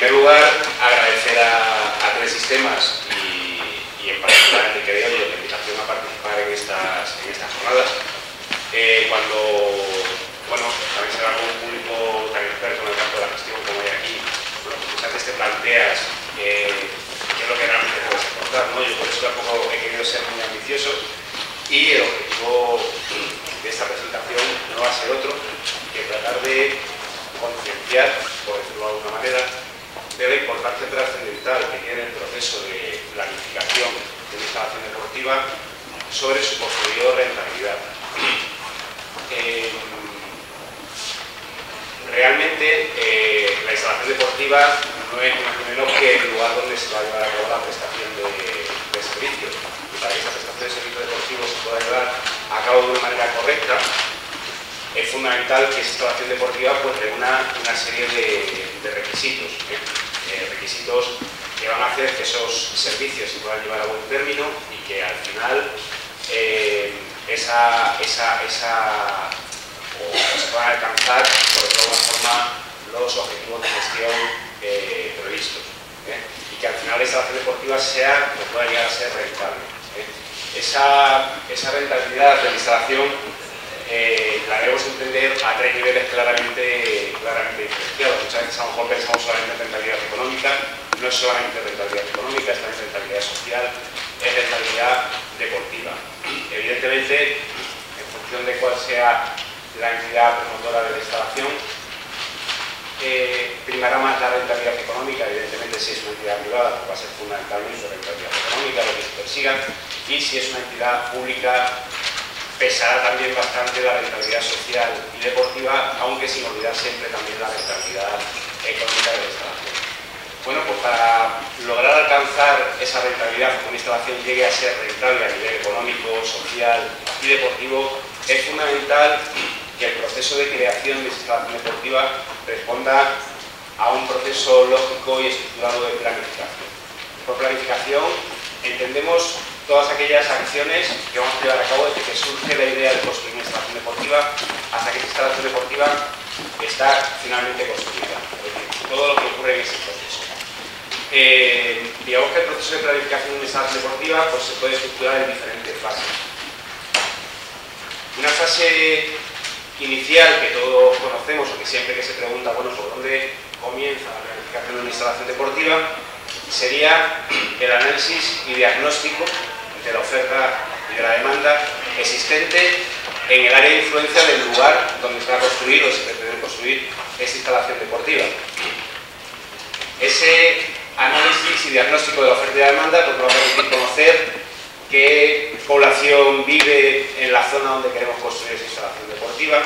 primer lugar, agradecer a Telesistemas y en particular a Enrique de Hoyo la invitación a participar en estas jornadas. Bueno, también será con un público tan experto en el campo de la gestión como hay aquí, bueno, pues antes te planteas qué es lo que realmente puedes aportar, ¿no? Yo por eso tampoco he querido ser muy ambicioso y el objetivo de esta presentación no va a ser otro que tratar de concienciar, por decirlo de alguna manera, de la importancia trascendental que tiene el proceso de planificación de una instalación deportiva sobre su posterior rentabilidad. Realmente la instalación deportiva no es ni más ni menos que el lugar donde se va a llevar a cabo la prestación de servicios. Y para que esa prestación de servicios deportivos se pueda llevar a cabo de una manera correcta, es fundamental que esa instalación deportiva pues reúna una serie de requisitos, requisitos que van a hacer que esos servicios se puedan llevar a buen término y que al final se puedan alcanzar, por decirlo de alguna forma, los objetivos de gestión previstos. Y que al final la instalación deportiva pueda llegar a ser rentable. Esa rentabilidad de la instalación la debemos entender a tres niveles claramente diferenciados. Muchas veces a lo mejor pensamos solamente en rentabilidad económica, no es solamente rentabilidad económica, es también rentabilidad social, es rentabilidad deportiva. Evidentemente, en función de cuál sea la entidad promotora de la instalación, primará más la rentabilidad económica. Evidentemente, si es una entidad privada, pues va a ser fundamentalmente rentabilidad económica lo que se persiga, y si es una entidad pública, pesará también bastante la rentabilidad social y deportiva, aunque sin olvidar siempre también la rentabilidad económica de la instalación. Bueno, pues para lograr alcanzar esa rentabilidad, que una instalación llegue a ser rentable a nivel económico, social y deportivo, es fundamental que el proceso de creación de esa instalación deportiva responda a un proceso lógico y estructurado de planificación. Por planificación entendemos todas aquellas acciones que vamos a llevar a cabo desde que surge la idea de construir una instalación deportiva hasta que esa instalación deportiva está finalmente construida. Es decir, todo lo que ocurre en ese proceso. Digamos que el proceso de planificación de una instalación deportiva pues, se puede estructurar en diferentes fases. Una fase inicial que todos conocemos o que siempre que se pregunta, bueno, ¿por dónde comienza la planificación de una instalación deportiva? Sería el análisis y diagnóstico de la oferta y de la demanda existente en el área de influencia del lugar donde se va a construir o se pretende construir esa instalación deportiva. Ese análisis y diagnóstico de la oferta y de la demanda pues, nos va a permitir conocer qué población vive en la zona donde queremos construir esa instalación deportiva,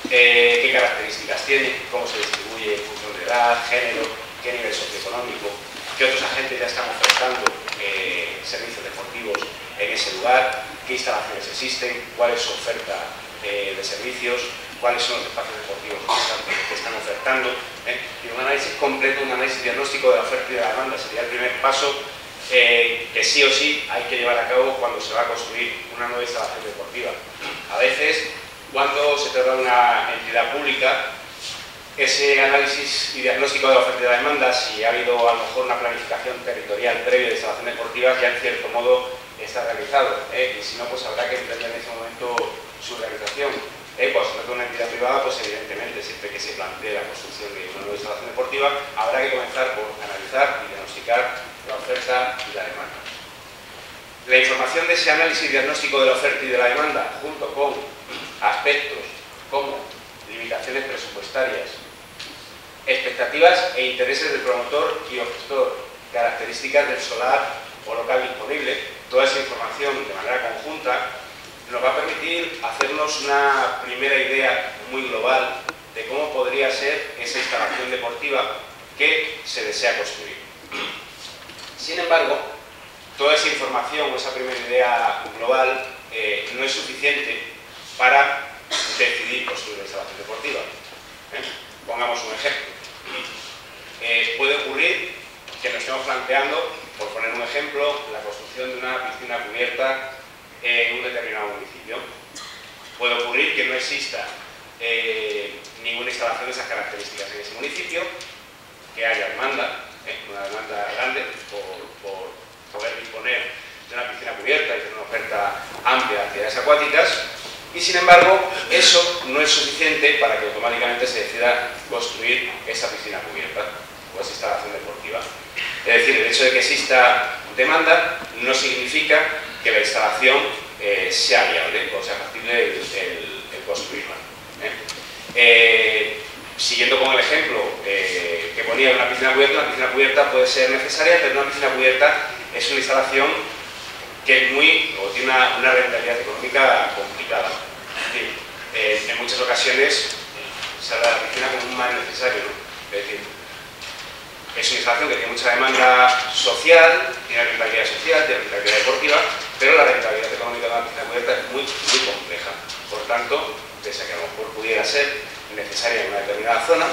qué características tiene, cómo se distribuye en función de edad, género, qué nivel socioeconómico, qué otros agentes ya están ofertando servicios deportivos en ese lugar, qué instalaciones existen, cuál es su oferta de servicios, cuáles son los espacios deportivos que están ofertando. Y un análisis completo, un análisis diagnóstico de la oferta y de la demanda sería el primer paso que sí o sí hay que llevar a cabo cuando se va a construir una nueva instalación deportiva. A veces, cuando se trata de una entidad pública, ese análisis y diagnóstico de la oferta y de la demanda, si ha habido a lo mejor una planificación territorial previa de instalaciones deportivas, ya en cierto modo está realizado. Y si no, pues habrá que emprender en ese momento su realización. Cuando se trata de una entidad privada, pues evidentemente, siempre que se plantee la construcción de una nueva instalación deportiva, habrá que comenzar por analizar y diagnosticar la oferta y la demanda. La información de ese análisis y diagnóstico de la oferta y de la demanda, junto con aspectos como limitaciones presupuestarias, expectativas e intereses del promotor y o gestor, características del solar o local disponible, toda esa información de manera conjunta nos va a permitir hacernos una primera idea muy global de cómo podría ser esa instalación deportiva que se desea construir. Sin embargo, toda esa información o esa primera idea global no es suficiente para decidir construir una instalación deportiva. Pongamos un ejemplo. Puede ocurrir que nos estemos planteando, por poner un ejemplo, la construcción de una piscina cubierta en un determinado municipio. Puede ocurrir que no exista ninguna instalación de esas características en ese municipio que haya demanda, una demanda grande por poder disponer de una piscina cubierta y de una oferta amplia de actividades acuáticas, y sin embargo eso no es suficiente para que automáticamente se decida construir esa piscina cubierta o esa instalación deportiva. Es decir, el hecho de que exista demanda no significa que la instalación sea viable o sea factible el construirla. Siguiendo con el ejemplo que ponía de una piscina cubierta puede ser necesaria, pero una piscina cubierta es una instalación que tiene una rentabilidad económica complicada. Es decir, en muchas ocasiones se habla de la piscina como un mal necesario, ¿no? Es decir, es una instalación que tiene mucha demanda social, tiene rentabilidad social, tiene rentabilidad deportiva, pero la rentabilidad económica de una piscina cubierta es muy compleja. Por tanto, pese a que a lo mejor pudiera ser necesaria en una determinada zona,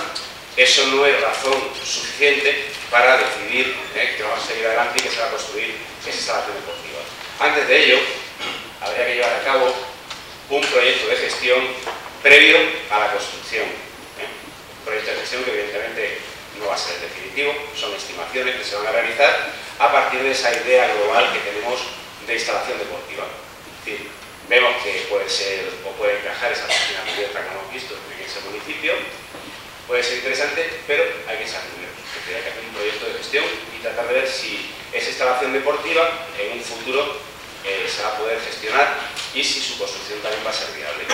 eso no es razón suficiente para decidir que vamos a seguir adelante y que se va a construir esa instalación deportiva. Antes de ello, habría que llevar a cabo un proyecto de gestión previo a la construcción. Un proyecto de gestión que evidentemente no va a ser definitivo, son estimaciones que se van a realizar a partir de esa idea global que tenemos de instalación deportiva. Es decir, vemos que puede ser o puede encajar esa piscina cubierta que hemos visto en ese municipio, puede ser interesante, pero hay que ser números. Es decir, hay que hacer un proyecto de gestión y tratar de ver si esa instalación deportiva en un futuro se va a poder gestionar y si su construcción también va a ser viable.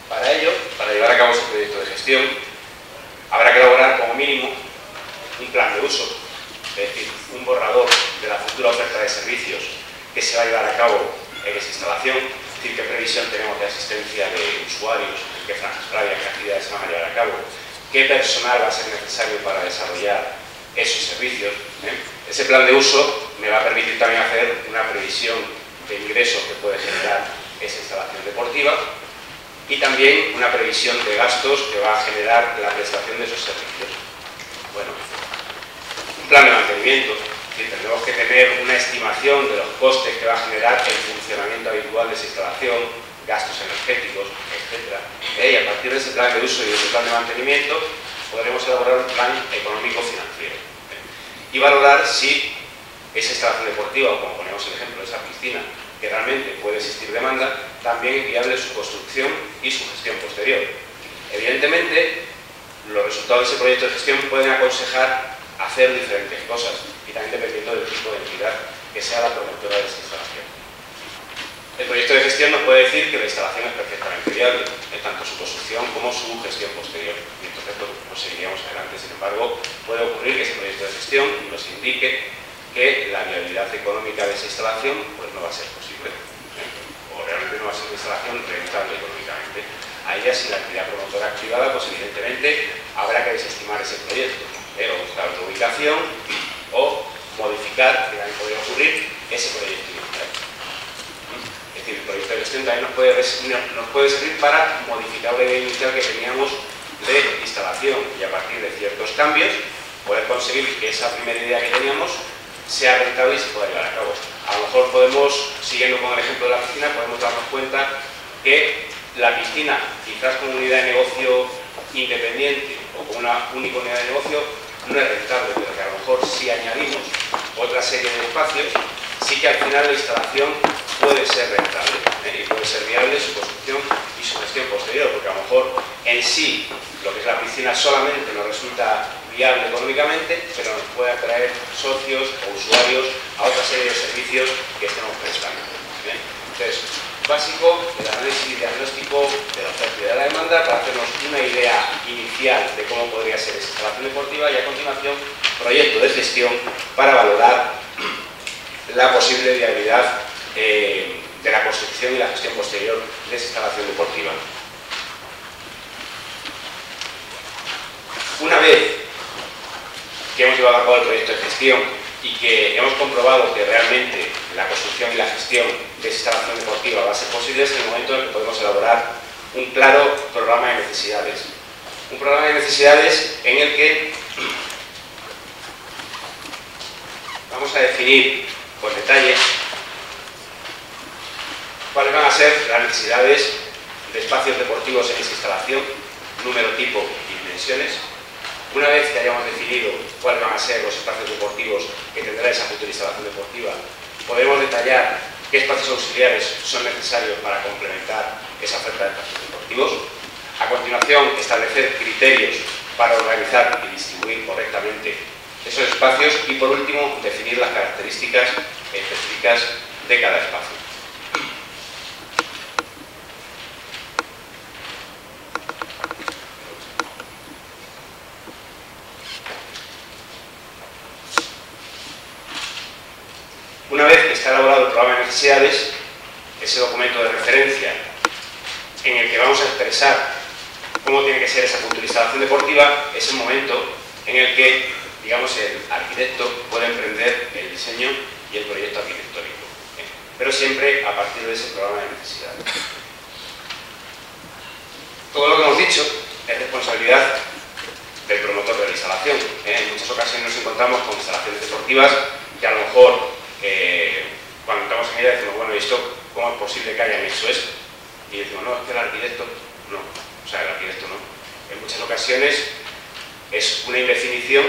Para ello, para llevar a cabo ese proyecto de gestión, habrá que elaborar como mínimo un plan de uso, es decir, un borrador de la futura oferta de servicios que se va a llevar a cabo en esa instalación, es decir, qué previsión tenemos de asistencia de usuarios, qué franjas horarias, qué actividades se van a llevar a cabo, qué personal va a ser necesario para desarrollar esos servicios. Ese plan de uso me va a permitir también hacer una previsión de ingresos que puede generar esa instalación deportiva y también una previsión de gastos que va a generar la prestación de esos servicios. Bueno, un plan de mantenimiento. Tendremos que tener una estimación de los costes que va a generar el funcionamiento habitual de esa instalación, gastos energéticos, etc. Y a partir de ese plan de uso y de ese plan de mantenimiento podremos elaborar un plan económico-financiero y valorar si esa instalación deportiva, o como ponemos el ejemplo de esa piscina, que realmente puede existir demanda, también es viable su construcción y su gestión posterior. Evidentemente, los resultados de ese proyecto de gestión pueden aconsejar hacer diferentes cosas y también dependiendo del tipo de entidad que sea la promotora de esa instalación. El proyecto de gestión nos puede decir que la instalación es perfectamente viable, tanto su construcción como su gestión posterior. Y entonces pues seguiríamos adelante. Sin embargo, puede ocurrir que ese proyecto de gestión nos indique que la viabilidad económica de esa instalación pues no va a ser posible. O realmente no va a ser una instalación rentable económicamente. Ahí ya si la actividad promotora activada, pues evidentemente habrá que desestimar ese proyecto, o buscar otra ubicación o modificar, que también podría ocurrir, ese proyecto inicial. Es decir, el proyecto de gestión también nos puede servir para modificar la idea inicial que teníamos de instalación y a partir de ciertos cambios poder conseguir que esa primera idea que teníamos sea rentable y se pueda llevar a cabo. A lo mejor podemos, siguiendo con el ejemplo de la piscina, podemos darnos cuenta que la piscina, quizás como unidad de negocio independiente o como una única unidad de negocio, no es rentable, pero que a lo mejor si añadimos otra serie de espacios, sí que al final la instalación puede ser rentable y puede ser viable su construcción y su gestión posterior, porque a lo mejor en sí lo que es la piscina solamente nos resulta viable económicamente, pero nos puede atraer socios o usuarios a otra serie de servicios que estemos prestando. Entonces, básico, el análisis y diagnóstico de la oferta y de la demanda para hacernos una idea inicial de cómo podría ser esa instalación deportiva y a continuación proyecto de gestión para valorar la posible viabilidad de la construcción y la gestión posterior de esa instalación deportiva. Una vez que hemos llevado a cabo el proyecto de gestión y que hemos comprobado que realmente la construcción y la gestión de esa instalación deportiva va a ser posible, es el momento en el que podemos elaborar un claro programa de necesidades. Un programa de necesidades en el que vamos a definir con detalle cuáles van a ser las necesidades de espacios deportivos en esa instalación, número, tipo y dimensiones, Una vez que hayamos definido cuáles van a ser los espacios deportivos que tendrá esa futura instalación deportiva, podremos detallar qué espacios auxiliares son necesarios para complementar esa oferta de espacios deportivos. A continuación, establecer criterios para organizar y distribuir correctamente esos espacios y, por último, definir las características específicas de cada espacio. Una vez que está elaborado el programa de necesidades, ese documento de referencia en el que vamos a expresar cómo tiene que ser esa futura instalación deportiva, es el momento en el que, digamos, el arquitecto puede emprender el diseño y el proyecto arquitectónico, pero siempre a partir de ese programa de necesidades. Todo lo que hemos dicho es responsabilidad del promotor de la instalación. En muchas ocasiones nos encontramos con instalaciones deportivas que a lo mejor cuando entramos en ella decimos, bueno, ¿y esto cómo es posible que hayan hecho esto? Y decimos, no, es que el arquitecto no. O sea, el arquitecto no. En muchas ocasiones es una indefinición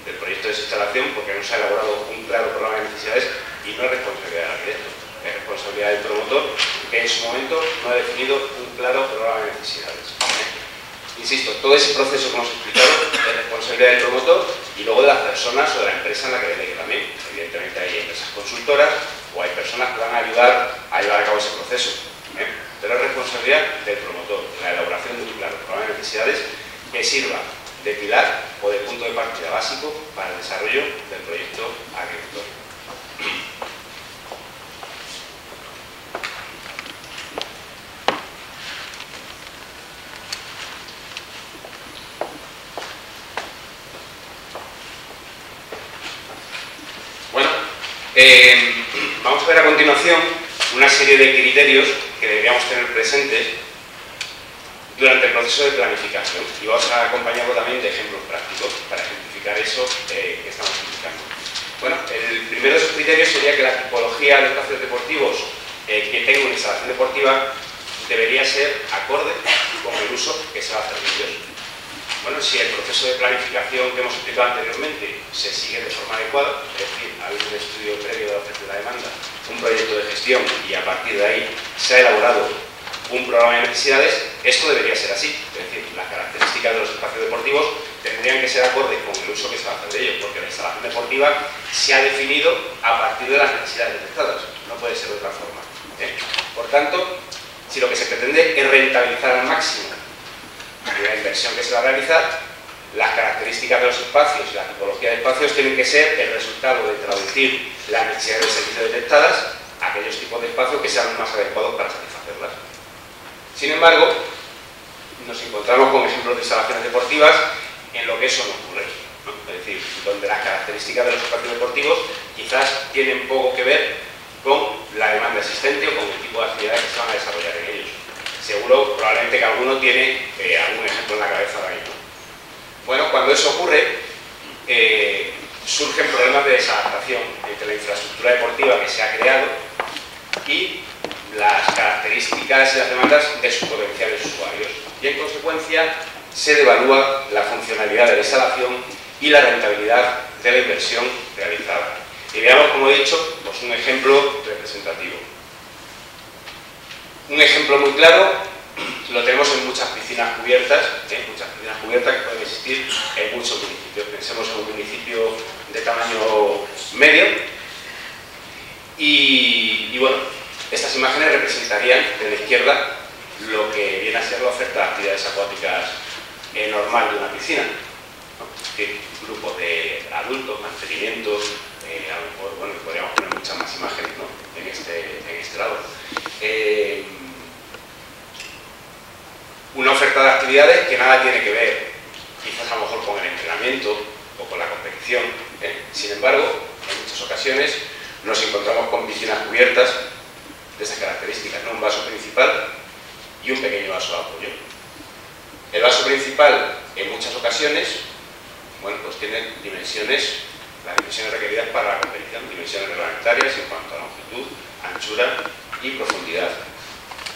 del proyecto de esa instalación porque no se ha elaborado un claro programa de necesidades y no es responsabilidad del arquitecto, es responsabilidad del promotor que en su momento no ha definido un claro programa de necesidades. Insisto, todo ese proceso que hemos explicado es responsabilidad del promotor y luego de las personas o de la empresa en la que delegue también. Evidentemente hay empresas consultoras o hay personas que van a ayudar a llevar a cabo ese proceso. Pero es responsabilidad del promotor, la elaboración de un claro programa de necesidades que sirva de pilar o de punto de partida básico para el desarrollo del proyecto arquitectónico. Bueno, vamos a ver a continuación una serie de criterios que deberíamos tener presentes durante el proceso de planificación y vamos a acompañarlo también de ejemplos prácticos para ejemplificar eso que estamos explicando. Bueno, el primero de esos criterios sería que la tipología de espacios deportivos que tenga una instalación deportiva debería ser acorde con el uso que se va a hacer de ellos. Bueno, si el proceso de planificación que hemos explicado anteriormente se sigue de forma adecuada, es decir, ha habido un estudio previo de la oferta y la demanda, un proyecto de gestión y a partir de ahí se ha elaborado un programa de necesidades, esto debería ser así. Es decir, las características de los espacios deportivos tendrían que ser acordes con el uso que se va a hacer de ellos, porque la instalación deportiva se ha definido a partir de las necesidades detectadas, no puede ser de otra forma. Por tanto, si lo que se pretende es rentabilizar al máximo la inversión que se va a realizar, las características de los espacios y la tipología de espacios tienen que ser el resultado de traducir las necesidades de servicio detectadas a aquellos tipos de espacios que sean más adecuados para satisfacerlas. Sin embargo, nos encontramos con ejemplos de instalaciones deportivas en lo que eso no ocurre, ¿no? Es decir, donde las características de los espacios deportivos quizás tienen poco que ver con la demanda existente o con el tipo de actividades que se van a desarrollar en ellos. Seguro, probablemente que alguno tiene algún ejemplo en la cabeza ahora mismo. Bueno, cuando eso ocurre, surgen problemas de desadaptación entre la infraestructura deportiva que se ha creado y las características y las demandas de sus potenciales usuarios. Y en consecuencia, se devalúa la funcionalidad de la instalación y la rentabilidad de la inversión realizada. Y veamos, como he dicho, pues un ejemplo representativo. Un ejemplo muy claro lo tenemos en muchas piscinas cubiertas, que pueden existir en muchos municipios. Pensemos en un municipio de tamaño medio y bueno, estas imágenes representarían de la izquierda lo que viene a ser la oferta de actividades acuáticas normal de una piscina, ¿no? Es decir, grupos de adultos, mantenimientos, a lo mejor, bueno, podríamos poner muchas más imágenes, ¿no? en este lado. Una oferta de actividades que nada tiene que ver, quizás a lo mejor con el entrenamiento o con la competición. Sin embargo, en muchas ocasiones nos encontramos con piscinas cubiertas de esas características, ¿no? Un vaso principal y un pequeño vaso de apoyo. El vaso principal, en muchas ocasiones, bueno, pues tiene las dimensiones requeridas para la competición, dimensiones reglamentarias en cuanto a longitud, anchura y profundidad.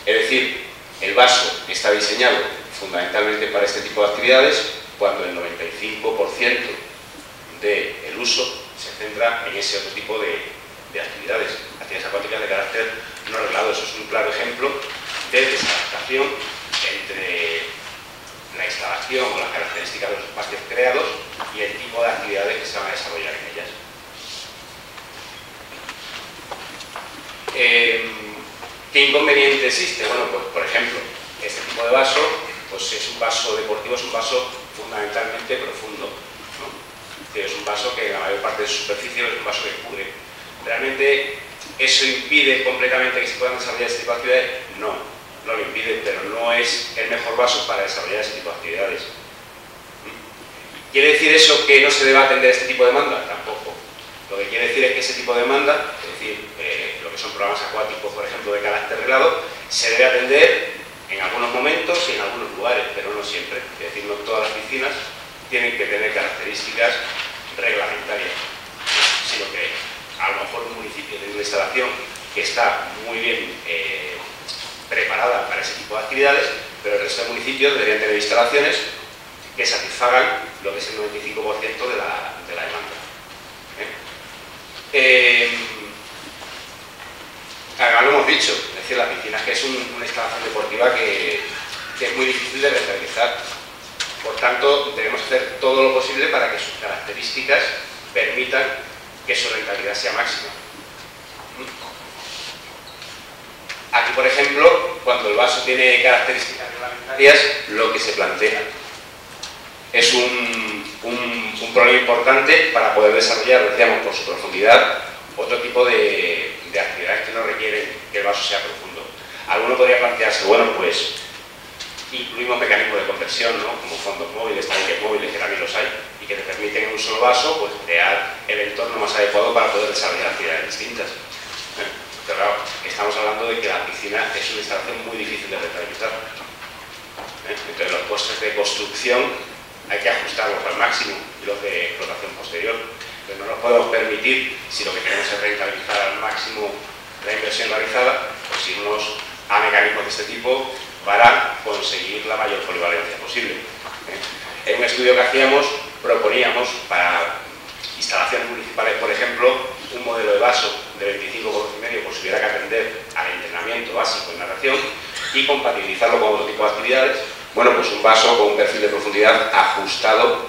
Es decir, el vaso está diseñado fundamentalmente para este tipo de actividades cuando el 95% del uso se centra en ese otro tipo de actividades acuáticas de carácter no reglado. Eso es un claro ejemplo de desadaptación entre la instalación o las características de los espacios creados y el tipo de actividades que se van a desarrollar en ellas. ¿Qué inconveniente existe? Bueno, pues por ejemplo, este tipo de vaso, pues es un vaso deportivo, es un vaso fundamentalmente profundo, ¿no? Es un vaso que la mayor parte de su superficie es un vaso que cubre. ¿Realmente eso impide completamente que se puedan desarrollar este tipo de actividades? No, no lo impide, pero no es el mejor vaso para desarrollar ese tipo de actividades. ¿Quiere decir eso que no se deba atender este tipo de demanda? Tampoco. Lo que quiere decir es que ese tipo de demanda, es decir, lo que son programas acuáticos, por ejemplo, de carácter reglado, se debe atender en algunos momentos y en algunos lugares, pero no siempre. Es decir, no todas las piscinas tienen que tener características reglamentarias, sino que a lo mejor un municipio tiene una instalación que está muy bien preparada para ese tipo de actividades, pero el resto de municipios deberían tener instalaciones que satisfagan lo que es el 95% de la demanda. Lo hemos dicho, es decir, la piscina que es una instalación deportiva que es muy difícil de rentabilizar. Por tanto, debemos hacer todo lo posible para que sus características permitan que su rentabilidad sea máxima. Aquí, por ejemplo, cuando el vaso tiene características reglamentarias, lo que se plantea es un problema importante para poder desarrollar, decíamos, por su profundidad, otro tipo de actividades que no requieren que el vaso sea profundo. Alguno podría plantearse, bueno, pues incluimos mecanismos de conversión, ¿no? Como fondos móviles, tanques móviles, que también los hay, y que te permiten en un solo vaso pues, crear el entorno más adecuado para poder desarrollar actividades distintas. Pero claro, estamos hablando de que la piscina es una instalación muy difícil de rentabilizar. Entonces los costes de construcción hay que ajustarlos al máximo y los de explotación posterior. Pero no nos podemos permitir, si lo que queremos es rentabilizar al máximo la inversión realizada, pues irnos a mecanismos de este tipo para conseguir la mayor polivalencia posible. En un estudio que hacíamos, proponíamos para instalaciones municipales, por ejemplo, un modelo de vaso de 25 por 12,5 por si hubiera que atender al entrenamiento básico en natación y compatibilizarlo con otro tipo de actividades. Bueno, pues un vaso con un perfil de profundidad ajustado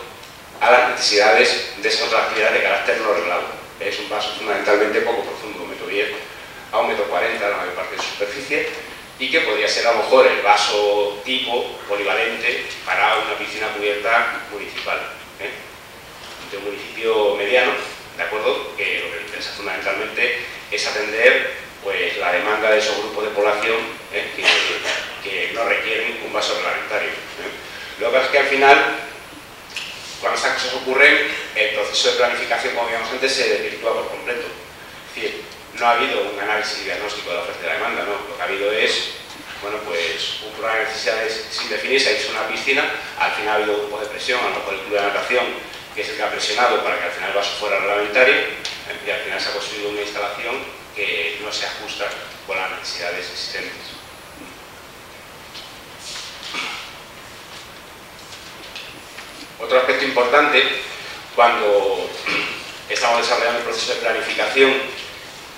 a las necesidades de esas otras actividades de carácter no reglado. Es un vaso fundamentalmente poco profundo, 1,10 m a 1,40 m la mayor parte de su superficie, y que podría ser a lo mejor el vaso tipo polivalente para una piscina cubierta municipal, de un municipio mediano, ¿de acuerdo? Que lo que le interesa fundamentalmente es atender pues, la demanda de esos grupos de población que no requieren un vaso reglamentario. Lo que pasa es que al final, cuando estas cosas ocurren, el proceso de planificación, como veíamos antes, se desvirtúa por completo. Es decir, no ha habido un análisis diagnóstico de la oferta y la demanda, ¿no? Lo que ha habido es, bueno, pues un programa de necesidades sin definir, se ha hecho una piscina, al final ha habido grupos de presión, a lo mejor el club de natación, que es el que ha presionado para que al final el vaso fuera reglamentario, y al final se ha construido una instalación que no se ajusta con las necesidades existentes. Otro aspecto importante, cuando estamos desarrollando el proceso de planificación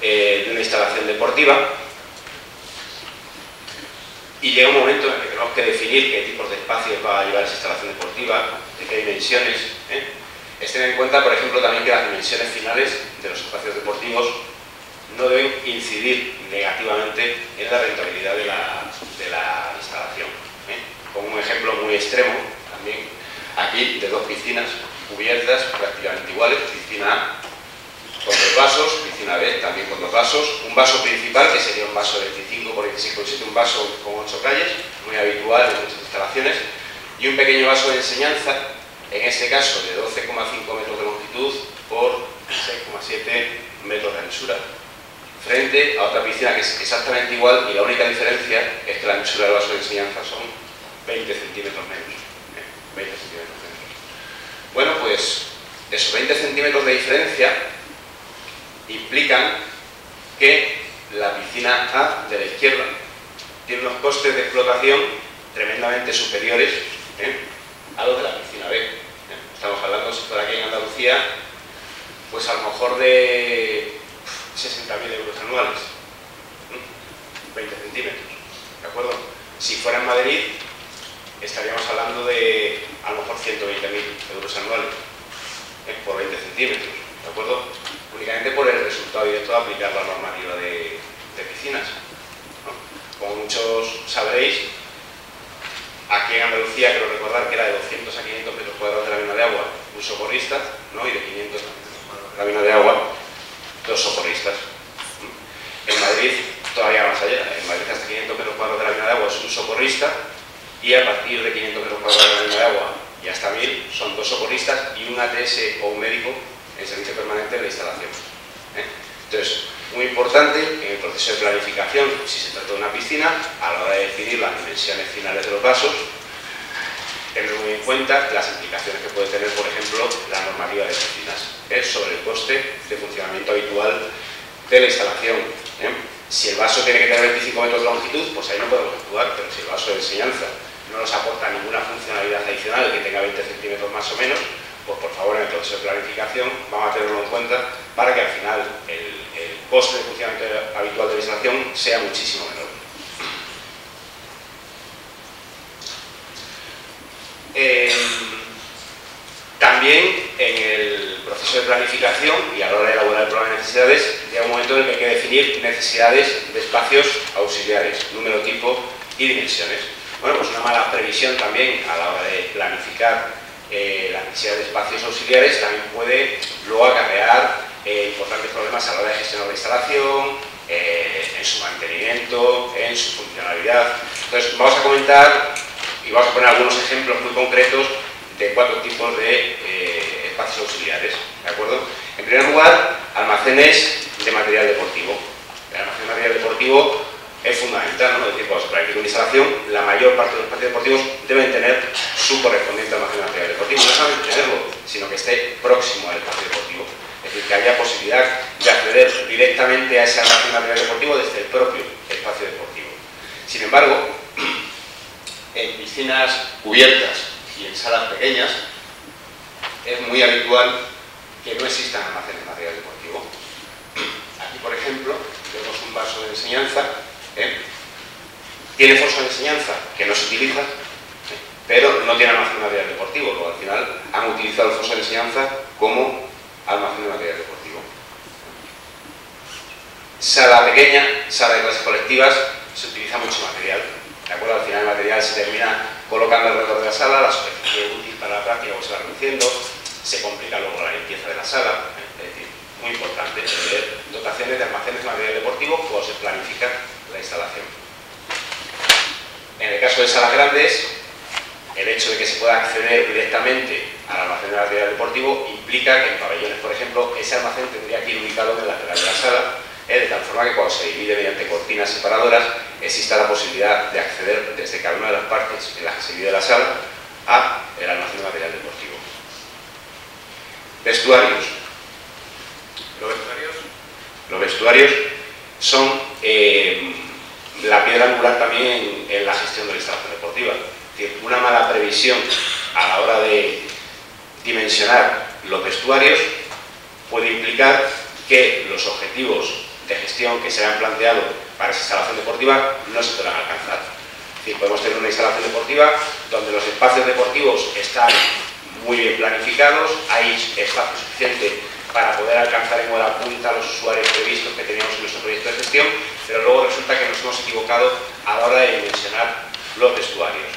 de una instalación deportiva, y llega un momento en el que tenemos que definir qué tipos de espacios va a llevar esa instalación deportiva, de qué dimensiones, es tener en cuenta, por ejemplo, también que las dimensiones finales de los espacios deportivos no deben incidir negativamente en la rentabilidad de la instalación. Como un ejemplo muy extremo, también, aquí de dos piscinas cubiertas prácticamente iguales, piscina A con 2 vasos, piscina B también con 2 vasos, un vaso principal que sería un vaso de 25 por 26 por 7, un vaso con 8 calles, muy habitual en muchas instalaciones, y un pequeño vaso de enseñanza, en este caso de 12,5 metros de longitud por 6,7 metros de anchura, frente a otra piscina que es exactamente igual y la única diferencia es que la anchura del vaso de enseñanza son 20 centímetros menos. 20 centímetros menos. Bueno, pues esos 20 centímetros de diferencia implican que la piscina A de la izquierda tiene unos costes de explotación tremendamente superiores a los de la piscina B. Andalucía, pues a lo mejor de 60.000 euros anuales, 20 centímetros, ¿de acuerdo? Si fuera en Madrid, estaríamos hablando de a lo mejor 120.000 euros anuales, por 20 centímetros, ¿de acuerdo? Únicamente por el resultado directo de aplicar la normativa de piscinas, ¿no? Como muchos sabréis, aquí en Andalucía, quiero recordar que era de 200 a 500 metros cuadrados de lámina de agua un socorrista, ¿no? Y de 500 metros cuadrados de lámina de agua 2 socorristas. En Madrid, todavía más allá, en Madrid hasta 500 metros cuadrados de lámina de agua es un socorrista, y a partir de 500 metros cuadrados de lámina de agua y hasta 1000 son 2 socorristas y un ATS o un médico en servicio permanente de la instalación. Entonces, muy importante en el proceso de planificación, si se trata de una piscina, a la hora de definir las dimensiones finales de los vasos, tener muy en cuenta las implicaciones que puede tener, por ejemplo, la normativa de piscinas sobre el coste de funcionamiento habitual de la instalación. Si el vaso tiene que tener 25 metros de longitud, pues ahí no podemos actuar, pero si el vaso de enseñanza no nos aporta ninguna funcionalidad adicional que tenga 20 centímetros más o menos, pues por favor en el proceso de planificación vamos a tenerlo en cuenta para que al final el coste de funcionamiento habitual de la instalación sea muchísimo menor. También en el proceso de planificación y a la hora de elaborar el programa de necesidades llega un momento en el que hay que definir necesidades de espacios auxiliares, número, tipo y dimensiones. Bueno, pues una mala previsión también a la hora de planificar la necesidad de espacios auxiliares también puede luego acarrear importantes problemas a la hora de gestionar la instalación, en su mantenimiento, en su funcionalidad. Entonces vamos a comentar y vamos a poner algunos ejemplos muy concretos de 4 tipos de espacios auxiliares, ¿de acuerdo? En primer lugar, almacenes de material deportivo. El almacén de material deportivo es fundamental, ¿no? Es decir, cuando se planifica una instalación, la mayor parte de los espacios deportivos deben tener su correspondiente almacén de material deportivo. No solamente tenerlo, sino que esté próximo al espacio deportivo. Es decir, que haya posibilidad de acceder directamente a ese almacén de material deportivo desde el propio espacio deportivo. Sin embargo, en piscinas cubiertas y en salas pequeñas es muy habitual que no existan almacenes de material deportivo. Aquí, por ejemplo, vemos un vaso de enseñanza, tiene foso de enseñanza que no se utiliza, pero no tiene almacén de material deportivo, luego al final han utilizado el foso de enseñanza como almacén de material deportivo. Sala pequeña, sala de clases colectivas, se utiliza mucho material, ¿de acuerdo? Al final el material se termina colocando alrededor de la sala, la superficie útil para la práctica pues se va reduciendo, se complica luego la limpieza de la sala, es decir, muy importante tener dotaciones de almacenes de material deportivo cuando se planifica la instalación. En el caso de salas grandes, el hecho de que se pueda acceder directamente al almacén de material deportivo implica que en pabellones, por ejemplo, ese almacén tendría que ir ubicado en el lateral de la sala, de tal forma que cuando se divide mediante cortinas separadoras exista la posibilidad de acceder desde cada una de las partes en las que se divide la sala a el almacén de material deportivo. Vestuarios. Los vestuarios son la piedra angular también en la gestión de la instalación deportiva. Es decir, una mala previsión a la hora de dimensionar los vestuarios puede implicar que los objetivos de gestión que se han planteado para esa instalación deportiva no se puedan alcanzar. Es decir, podemos tener una instalación deportiva donde los espacios deportivos están muy bien planificados, hay espacio suficiente para poder alcanzar en hora punta los usuarios previstos que teníamos en nuestro proyecto de gestión, pero luego resulta que nos hemos equivocado a la hora de dimensionar los vestuarios.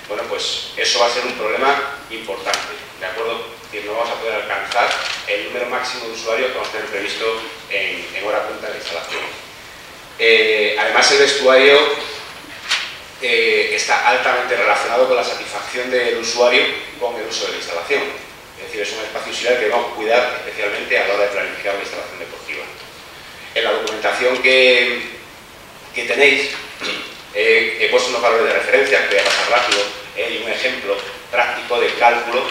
Bueno, pues eso va a ser un problema importante, ¿de acuerdo? Es decir, no vamos a poder alcanzar el número máximo de usuarios que vamos a tener previsto en hora punta de la instalación. Además, el vestuario está altamente relacionado con la satisfacción del usuario con el uso de la instalación. Es decir, es un espacio auxiliar que debemos cuidar especialmente a la hora de planificar una instalación deportiva. En la documentación que tenéis, he puesto unos valores de referencia que voy a pasar rápido, y un ejemplo práctico de cálculo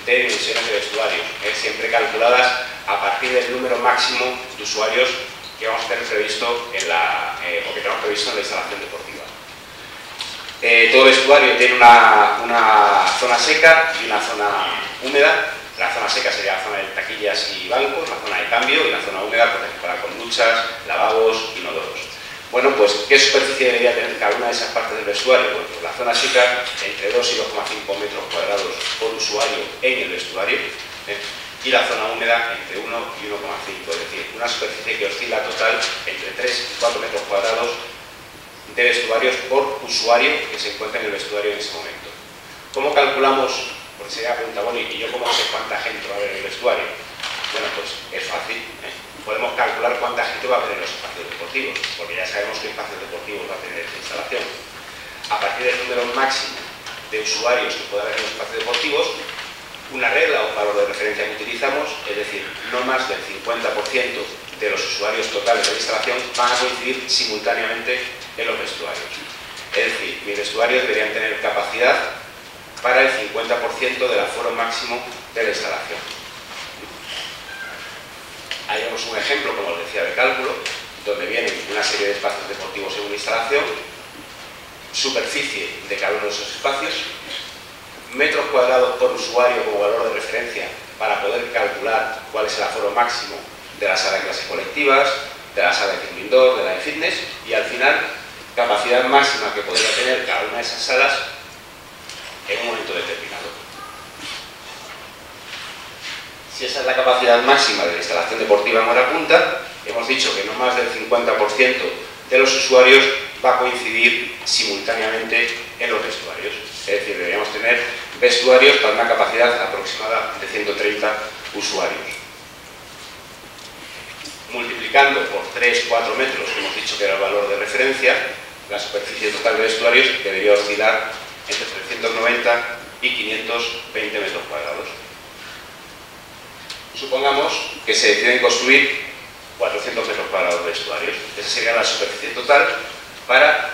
de dimensiones de vestuarios, siempre calculadas a partir del número máximo de usuarios que vamos a tener previsto o que tenemos previsto en la instalación deportiva. Todo vestuario tiene una zona seca y una zona húmeda. La zona seca sería la zona de taquillas y bancos, la zona de cambio, y la zona húmeda pues equipará con duchas, lavabos, inodoros. Bueno, pues, ¿qué superficie debería tener cada una de esas partes del vestuario? Bueno, pues la zona seca, entre 2 y 2,5 metros cuadrados por usuario en el vestuario, y la zona húmeda entre 1 y 1,5, es decir, una superficie que oscila total entre 3 y 4 metros cuadrados de vestuarios por usuario que se encuentra en el vestuario en ese momento. ¿Cómo calculamos? Porque sería la pregunta, bueno, ¿y yo cómo sé cuánta gente va a haber en el vestuario? Bueno, pues es fácil. Podemos calcular cuánta gente va a haber en los espacios deportivos, porque ya sabemos qué espacios deportivos va a tener esta instalación. A partir del número máximo de usuarios que pueda haber en los espacios deportivos, una regla o valor de referencia que utilizamos, es decir, no más del 50% de los usuarios totales de la instalación van a coincidir simultáneamente en los vestuarios. Es decir, mis vestuarios deberían tener capacidad para el 50% del aforo máximo de la instalación. Ahí vemos un ejemplo, como os decía, de cálculo, donde vienen una serie de espacios deportivos en una instalación, superficie de cada uno de esos espacios, metros cuadrados por usuario como valor de referencia para poder calcular cuál es el aforo máximo de la sala de clases colectivas, de la sala de ciclo indoor, de la de fitness, y al final, capacidad máxima que podría tener cada una de esas salas en un momento determinado. Si esa es la capacidad máxima de la instalación deportiva en hora punta, hemos dicho que no más del 50% de los usuarios va a coincidir simultáneamente en los vestuarios. Es decir, deberíamos tener vestuarios para una capacidad aproximada de 130 usuarios. Multiplicando por 3-4 metros, que hemos dicho que era el valor de referencia, la superficie total de vestuarios debería oscilar entre 390 y 520 metros cuadrados. Supongamos que se deciden construir 400 metros cuadrados de vestuarios. Esa sería la superficie total para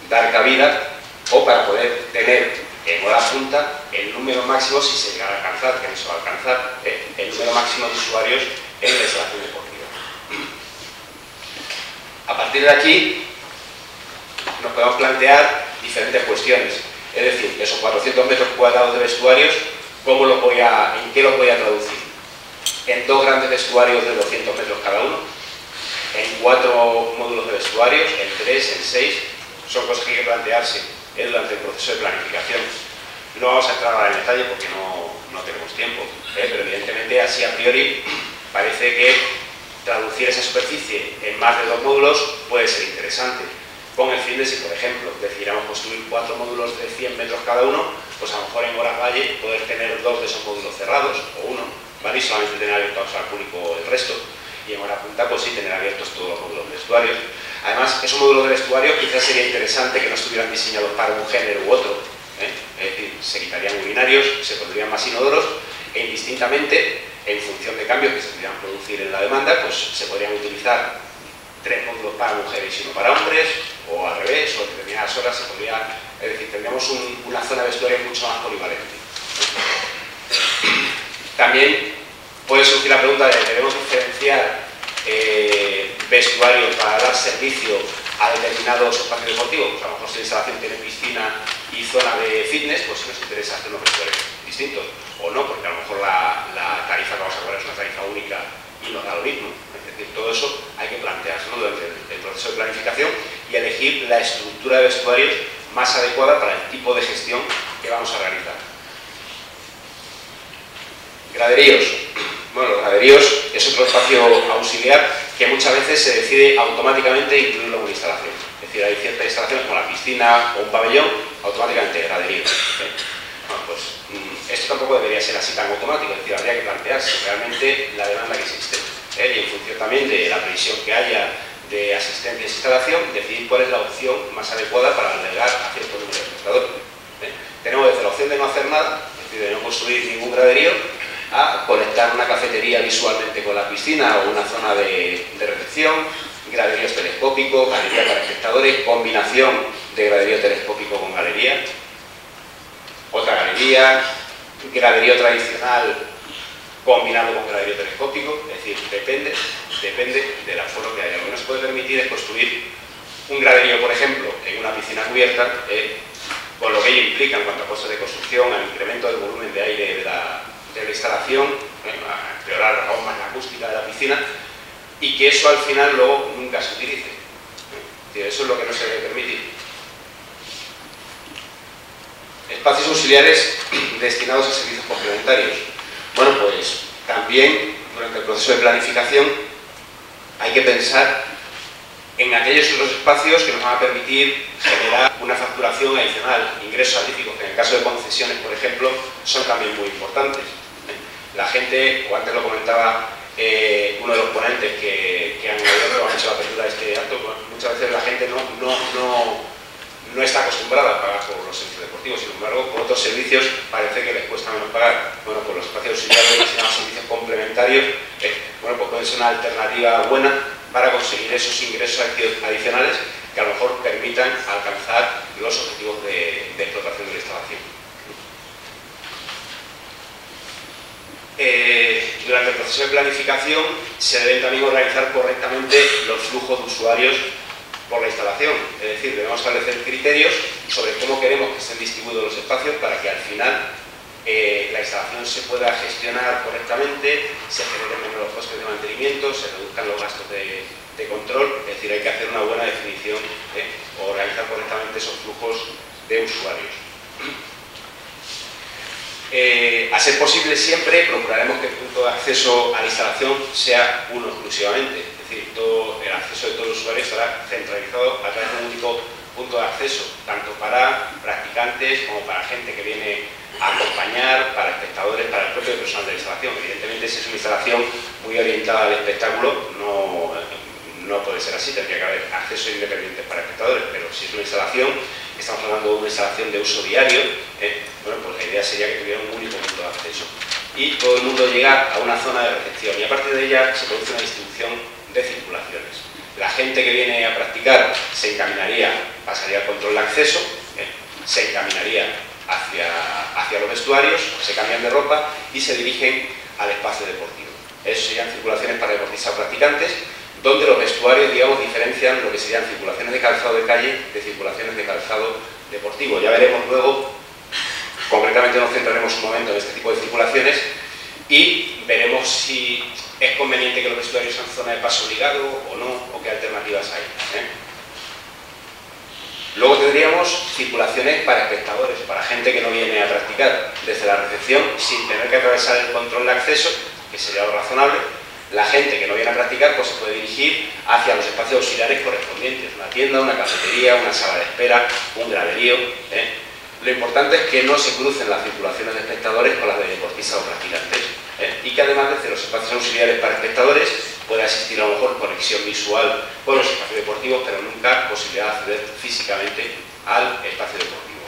dar cabida o para poder tener en hora punta el número máximo, si se llegara a alcanzar, que no se va a alcanzar, el número máximo de usuarios en la instalación deportiva. A partir de aquí nos podemos plantear diferentes cuestiones. Es decir, esos 400 metros cuadrados de vestuarios, ¿en qué los voy a traducir? En 2 grandes vestuarios de 200 metros cada uno, en 4 módulos de vestuarios, en 3, en 6, son cosas que hay que plantearse durante el proceso de planificación. No vamos a entrar ahora en detalle porque no tenemos tiempo, pero evidentemente así a priori parece que traducir esa superficie en más de 2 módulos puede ser interesante. Con el fitness, si por ejemplo decidiéramos construir 4 módulos de 100 metros cada uno, pues a lo mejor en horas valle poder tener 2 de esos módulos cerrados, o 1, ¿vale? Y solamente tener abiertos al público el resto, y en hora punta pues sí tener abiertos todos los módulos de vestuarios. Además, esos módulos de vestuario quizás sería interesante que no estuvieran diseñados para un género u otro, es decir, se quitarían urinarios, se pondrían más inodoros, e indistintamente, en función de cambios que se pudieran producir en la demanda, pues se podrían utilizar 3 módulos para mujeres y 1 para hombres, o al revés, o en determinadas horas se podría, es decir, tendríamos una zona de vestuario mucho más polivalente. También puede surgir la pregunta de ¿debemos diferenciar vestuarios para dar servicio a determinados espacios deportivos? Pues a lo mejor si la instalación tiene piscina y zona de fitness, pues si nos interesa hacer unos vestuarios distintos, o no, porque a lo mejor la tarifa que vamos a cobrar es una tarifa única y no da lo mismo. Es decir, todo eso hay que planteárselo durante el proceso de planificación y elegir la estructura de vestuarios más adecuada para el tipo de gestión que vamos a realizar. Graderíos. Bueno, los graderíos es otro espacio auxiliar que muchas veces se decide automáticamente incluirlo en una instalación. Es decir, hay ciertas instalaciones como la piscina o un pabellón, automáticamente graderíos. Bueno, pues esto tampoco debería ser así tan automático, es decir, habría que plantearse realmente la demanda que existe. Y en función también de la previsión que haya de asistencia y instalación, decidir cuál es la opción más adecuada para albergar a cierto número de espectadores. Tenemos desde la opción de no hacer nada, es decir, de no construir ningún graderío, a conectar una cafetería visualmente con la piscina o una zona de recepción, graderíos telescópicos, galería para espectadores, combinación de graderío telescópico con galería, otra galería, graderío tradicional combinado con graderío telescópico, es decir, depende del aforo que haya. Lo que no se puede permitir es construir un graderío, por ejemplo, en una piscina cubierta, con lo que ello implica en cuanto a costes de construcción, al incremento del volumen de aire de la instalación instalación, a empeorar aún más la acústica de la piscina, y que eso al final luego nunca se utilice. Eso es lo que no se debe permitir. Espacios auxiliares destinados a servicios complementarios. Bueno, pues también durante el proceso de planificación hay que pensar en aquellos otros espacios que nos van a permitir generar una facturación adicional, ingresos atípicos, que en el caso de concesiones, por ejemplo, son también muy importantes. La gente, o antes lo comentaba uno de los ponentes que han hecho la apertura de este acto, pues muchas veces la gente no está acostumbrada a pagar por los servicios deportivos, sin embargo, por otros servicios parece que les cuesta menos pagar. Bueno, pues los espacios auxiliares destinados a servicios complementarios, bueno, pues pueden ser una alternativa buena para conseguir esos ingresos adicionales que a lo mejor permitan alcanzar los objetivos de explotación de la instalación. Durante el proceso de planificación se deben también organizar correctamente los flujos de usuarios por la instalación, es decir, debemos establecer criterios sobre cómo queremos que estén distribuidos los espacios para que al final la instalación se pueda gestionar correctamente, se generen menos los costes de mantenimiento, se reduzcan los gastos de control, es decir, hay que hacer una buena definición o organizar correctamente esos flujos de usuarios. A ser posible siempre procuraremos que el punto de acceso a la instalación sea uno exclusivamente, es decir, todo el acceso de todos los usuarios estará centralizado a través de un único punto de acceso, tanto para practicantes como para gente que viene a acompañar, para espectadores, para el propio personal de la instalación. Evidentemente, si es una instalación muy orientada al espectáculo, no puede ser así, tendría que haber accesos independientes para espectadores, pero si es una instalación, estamos hablando de una instalación de uso diario, bueno, pues la idea sería que tuviera un único punto de acceso y todo el mundo llega a una zona de recepción y a partir de ella se produce una distribución de circulaciones. La gente que viene a practicar se encaminaría, pasaría al control de acceso, se encaminaría hacia los vestuarios, se cambian de ropa y se dirigen al espacio deportivo. Eso serían circulaciones para deportistas o practicantes, donde los vestuarios, digamos, diferencian lo que serían circulaciones de calzado de calle de circulaciones de calzado deportivo. Ya veremos luego, concretamente nos centraremos un momento en este tipo de circulaciones y veremos si es conveniente que los vestuarios sean zona de paso obligado o no, o qué alternativas hay. Luego tendríamos circulaciones para espectadores, para gente que no viene a practicar desde la recepción sin tener que atravesar el control de acceso, que sería lo razonable. La gente que no viene a practicar pues se puede dirigir hacia los espacios auxiliares correspondientes, una tienda, una cafetería, una sala de espera, un graderío. Lo importante es que no se crucen las circulaciones de espectadores con las de deportistas o practicantes y que además desde los espacios auxiliares para espectadores pueda existir a lo mejor conexión visual con los espacios deportivos, pero nunca posibilidad de acceder físicamente al espacio deportivo.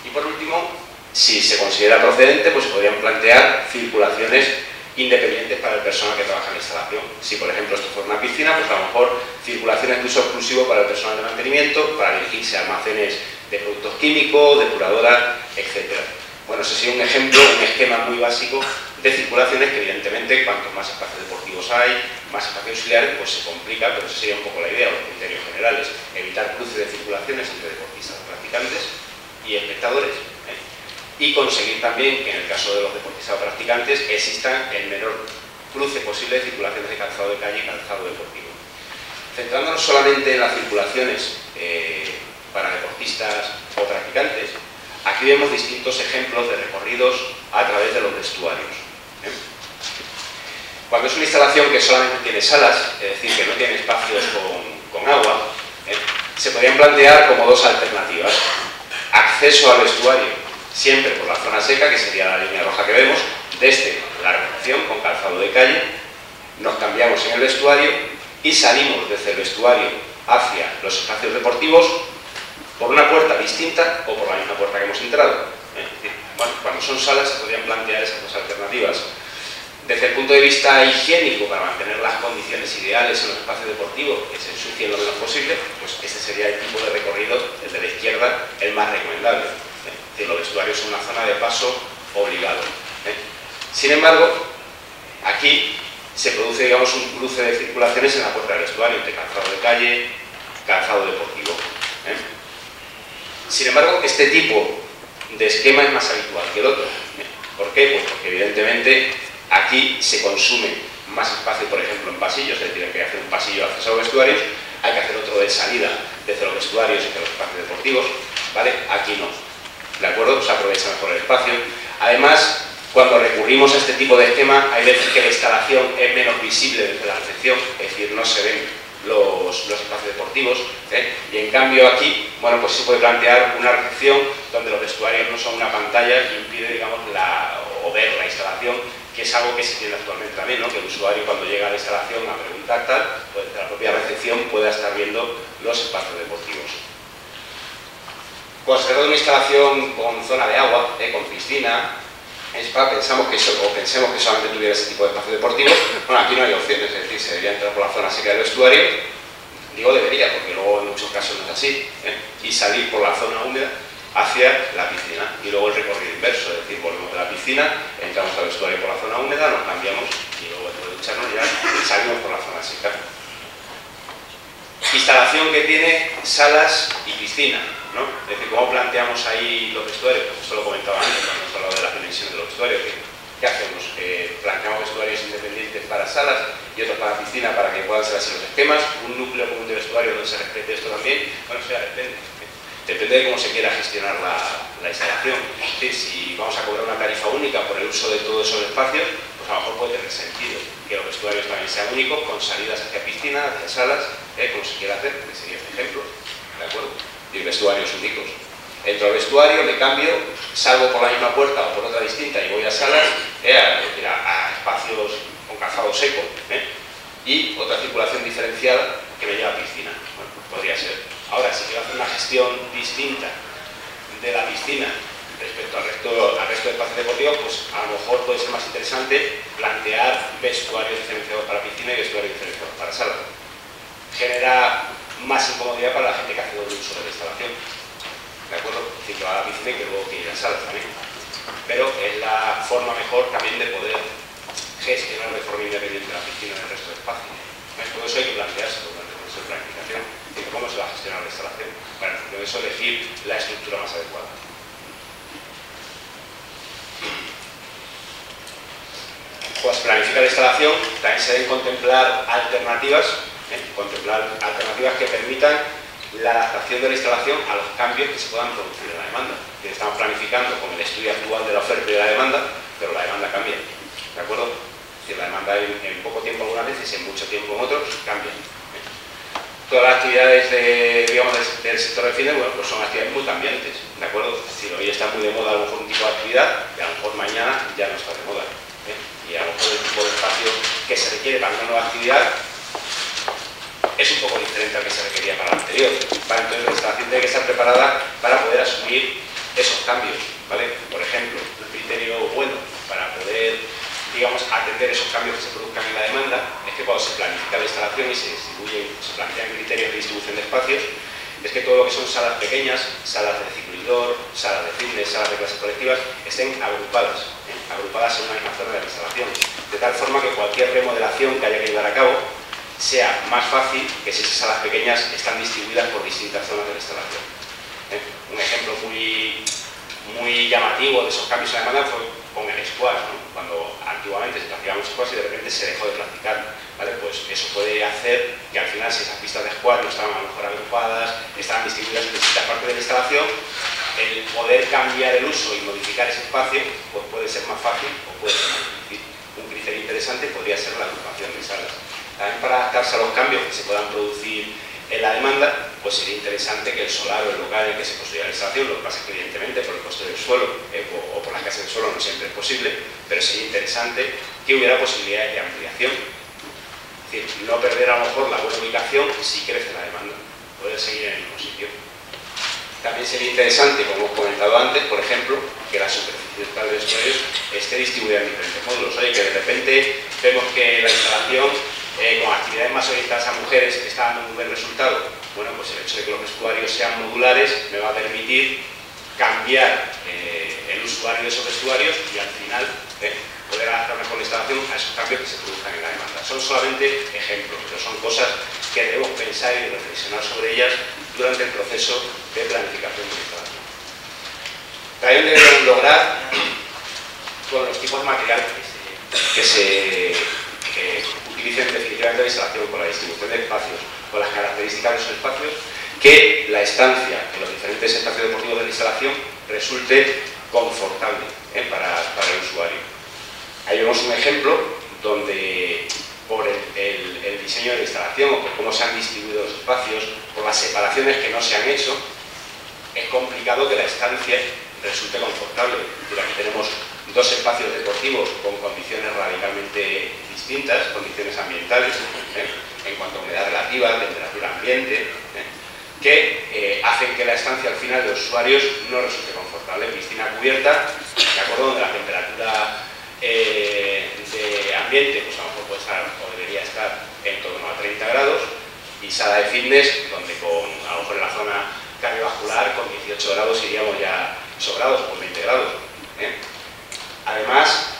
Y por último, si se considera procedente, pues se podrían plantear circulaciones independientes para el personal que trabaja en la instalación. Si por ejemplo esto fuera una piscina, pues a lo mejor circulaciones de uso exclusivo para el personal de mantenimiento, para dirigirse a almacenes de productos químicos, depuradoras, etc. Bueno, ese sería un ejemplo, un esquema muy básico de circulaciones que evidentemente cuantos más espacios deportivos hay, más espacios auxiliares, pues se complica, pero esa sería un poco la idea, los criterios generales, evitar cruces de circulaciones entre deportistas, practicantes y espectadores. Y conseguir también que en el caso de los deportistas o practicantes existan el menor cruce posible de circulaciones de calzado de calle y calzado deportivo. Centrándonos solamente en las circulaciones para deportistas o practicantes, aquí vemos distintos ejemplos de recorridos a través de los vestuarios. Cuando es una instalación que solamente tiene salas, es decir, que no tiene espacios con agua, se podrían plantear como dos alternativas. Acceso al vestuario siempre por la zona seca, que sería la línea roja que vemos, desde la recepción con calzado de calle, nos cambiamos en el vestuario y salimos desde el vestuario hacia los espacios deportivos por una puerta distinta o por la misma puerta que hemos entrado. Bueno, cuando son salas se podrían plantear esas dos alternativas. Desde el punto de vista higiénico, para mantener las condiciones ideales en los espacios deportivos, que se ensucien lo menos posible, pues ese sería el tipo de recorrido, el de la izquierda, el más recomendable. Los vestuarios son una zona de paso obligado. Sin embargo, aquí se produce, digamos, un cruce de circulaciones en la puerta del vestuario entre calzado de calle, calzado deportivo. Sin embargo, este tipo de esquema es más habitual que el otro. ¿Por qué? Pues porque evidentemente aquí se consume más espacio, por ejemplo, en pasillos, es decir, hay que hacer un pasillo de acceso a los vestuarios, hay que hacer otro de salida desde los vestuarios hacia los espacios deportivos, ¿vale? Aquí no, ¿de acuerdo? Se aprovecha mejor el espacio. Además, cuando recurrimos a este tipo de esquema, hay veces que la instalación es menos visible desde la recepción, es decir, no se ven los espacios deportivos, y en cambio aquí, bueno, pues se puede plantear una recepción donde los vestuarios no son una pantalla que impide, digamos, ver la instalación, que es algo que se tiene actualmente también, ¿no? Que el usuario cuando llega a la instalación a preguntar tal, pues desde la propia recepción pueda estar viendo los espacios deportivos. Cuando se trata de una instalación con zona de agua, con piscina, pensemos que solamente tuviera ese tipo de espacio deportivo, bueno, aquí no hay opciones, es decir, se debería entrar por la zona seca del vestuario, digo debería, porque luego en muchos casos no es así, y salir por la zona húmeda hacia la piscina, y luego el recorrido inverso, es decir, volvemos de la piscina, entramos al vestuario por la zona húmeda, nos cambiamos, y luego después de ducharnos ya salimos por la zona seca. Instalación que tiene salas y piscina, ¿no? Es decir, ¿cómo planteamos ahí los vestuarios? Pues esto lo comentaba antes cuando hemos hablado de las dimensiones de los vestuarios. ¿Qué hacemos? Planteamos vestuarios independientes para salas y otros para piscina para que puedan ser así los esquemas. Un núcleo común de vestuario donde se respete esto también. Bueno, eso ya depende. Depende de cómo se quiera gestionar la instalación. Es decir, si vamos a cobrar una tarifa única por el uso de todos esos espacios, pues a lo mejor puede tener sentido que los vestuarios también sean únicos, con salidas hacia piscina, hacia salas, como se quiera hacer, que sería este ejemplo, ¿de acuerdo? Y vestuarios únicos. Entro al vestuario, me cambio, salgo por la misma puerta o por otra distinta y voy a salas, a espacios con calzado seco, y otra circulación diferenciada que me lleva a piscina. Bueno, podría ser. Ahora, si quiero hacer una gestión distinta de la piscina respecto al resto de espacios deportivos, pues a lo mejor puede ser más interesante plantear vestuarios diferenciados para piscina y vestuarios diferenciados para sala. Genera más incomodidad para la gente que hace doble uso de la instalación, ¿de acuerdo? Es decir, que va a la piscina y que luego que ir a salas también. Pero es la forma mejor también de poder gestionar de forma independiente la piscina del resto de espacios. Todo eso hay que planteárselo durante el proceso de planificación, de cómo se va a gestionar la instalación, para en función de eso elegir la estructura más adecuada. Pues planificar la instalación, también se deben contemplar alternativas que permitan la adaptación de la instalación a los cambios que se puedan producir en la demanda. Estamos planificando con el estudio actual de la oferta y de la demanda, pero la demanda cambia, ¿de acuerdo? Es decir, la demanda en poco tiempo algunas veces y en mucho tiempo en otros cambia. Todas las actividades del sector de fitness, bueno, pues son actividades muy cambiantes, ¿de acuerdo? Es decir, hoy está muy de moda a lo mejor un tipo de actividad y a lo mejor mañana ya no está de moda. Y a lo mejor el tipo de espacio que se requiere para una nueva actividad es un poco diferente al que se requería para la anterior. ¿Vale? Entonces la instalación tiene que estar preparada para poder asumir esos cambios, ¿vale? Por ejemplo, un criterio bueno para poder, digamos, atender esos cambios que se produzcan en la demanda es que cuando se planifica la instalación y se plantean criterios de distribución de espacios, es que todo lo que son salas pequeñas, salas de cicloidor, salas de fitness, salas de clases colectivas, estén agrupadas en una misma zona de la instalación, de tal forma que cualquier remodelación que haya que llevar a cabo sea más fácil que si esas salas pequeñas están distribuidas por distintas zonas de la instalación. Un ejemplo muy llamativo de esos cambios en la demanda fue con el squash, ¿no? Cuando antiguamente se practicaba un squash y de repente se dejó de practicar, ¿vale? Pues eso puede hacer que al final, si esas pistas de squash no estaban a lo mejor agrupadas, estaban distribuidas en distintas partes de la instalación, el poder cambiar el uso y modificar ese espacio pues puede ser más fácil o puede ser más difícil. Un criterio interesante podría ser la agrupación de salas. También para adaptarse a los cambios que se puedan producir en la demanda, pues sería interesante que el solar o el local en el que se construya la instalación, lo que pasa es que evidentemente por el coste del suelo o por la escasez del suelo no siempre es posible, pero sería interesante que hubiera posibilidades de ampliación. Es decir, no perder a lo mejor la buena ubicación si crece la demanda, poder seguir en el mismo sitio. También sería interesante, como hemos comentado antes, por ejemplo, que la superficie total de vestuarios esté distribuida en diferentes módulos. Oye, que de repente vemos que la instalación con actividades más orientadas a mujeres está dando un buen resultado. Bueno, pues el hecho de que los vestuarios sean modulares me va a permitir cambiar el usuario de esos vestuarios y al final poder adaptar mejor la instalación a esos cambios que se produzcan en la demanda. Son solamente ejemplos, pero son cosas que debemos pensar y reflexionar sobre ellas durante el proceso de planificación de la instalación. También debemos lograr con los tipos de material que se utilicen definitivamente en la instalación, con la distribución de espacios, con las características de esos espacios, que la estancia en los diferentes espacios deportivos de la instalación resulte confortable para el usuario. Ahí vemos un ejemplo donde por el diseño de la instalación o por cómo se han distribuido los espacios, por las separaciones que no se han hecho, es complicado que la estancia resulte confortable. Aquí tenemos dos espacios deportivos con condiciones radicalmente distintas, condiciones ambientales, en cuanto a humedad relativa, temperatura ambiente, que hacen que la estancia al final de los usuarios no resulte confortable. Piscina cubierta, de acuerdo, donde la temperatura de ambiente pues a lo mejor puede estar o debería estar en torno a 30 grados, y sala de fitness, donde a lo mejor en la zona cardiovascular con 18 grados iríamos ya sobrados, con 20 grados. Además,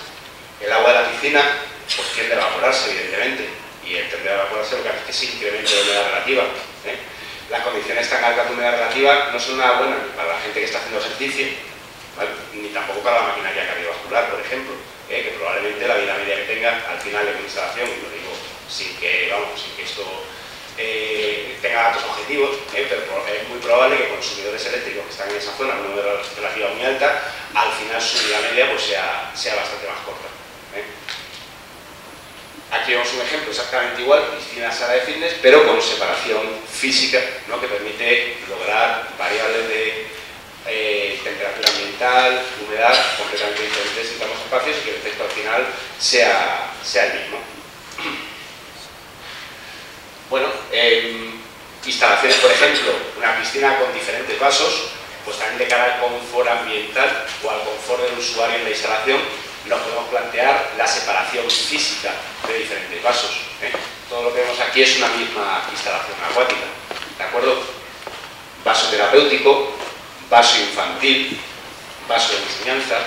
el agua de la piscina pues tiende a evaporarse, evidentemente, y el tender a evaporarse lo que hace es que se incremente la humedad relativa. Las condiciones tan altas de humedad relativa no son nada buenas ni para la gente que está haciendo ejercicio, ¿vale?, ni tampoco para la maquinaria cardiovascular, por ejemplo, que probablemente la vida media que tenga al final de una instalación, y lo digo sin que esto tenga datos objetivos, pero es muy probable que consumidores eléctricos que están en esa zona con una humedad relativa muy alta, al final su vida media pues sea bastante más corta. Aquí vemos un ejemplo exactamente igual, piscina, sala de fitness, pero con separación física, ¿no?, que permite lograr variables de temperatura ambiental, humedad, completamente diferentes en ambos espacios, y que el efecto al final sea el mismo. Bueno, instalaciones, por ejemplo, una piscina con diferentes vasos, pues también de cara al confort ambiental o al confort del usuario en la instalación, nos podemos plantear la separación física de diferentes vasos. Todo lo que vemos aquí es una misma instalación acuática, ¿de acuerdo? Vaso terapéutico, vaso infantil, vaso de enseñanza,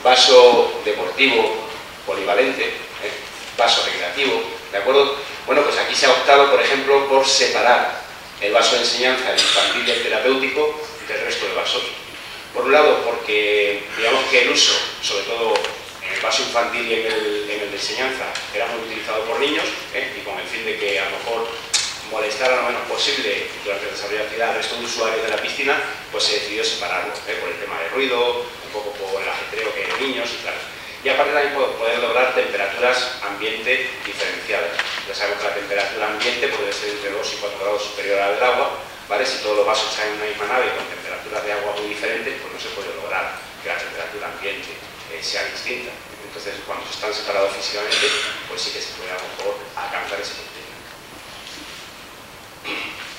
vaso deportivo polivalente, vaso recreativo, ¿de acuerdo? Bueno, pues aquí se ha optado, por ejemplo, por separar el vaso de enseñanza, el infantil y el terapéutico del resto de vasos. Por un lado, porque digamos que el uso, sobre todo en el vaso infantil y en el de enseñanza, era muy utilizado por niños, y con el fin de que a lo mejor molestar a lo menos posible durante el desarrollo de la actividad al resto de usuarios de la piscina, pues se decidió separarlo, por el tema de ruido, un poco por el ajetreo que hay de niños y tal. Y aparte también poder lograr temperaturas ambiente diferenciadas. Ya sabemos que la temperatura ambiente puede ser entre 2 y 4 grados superior a la del agua, ¿vale? Si todos los vasos están en una misma nave con temperaturas de agua muy diferentes, pues no se puede lograr que la temperatura ambiente sea distinta. Entonces, cuando se están separados físicamente, pues sí que se puede a lo mejor alcanzar ese punto.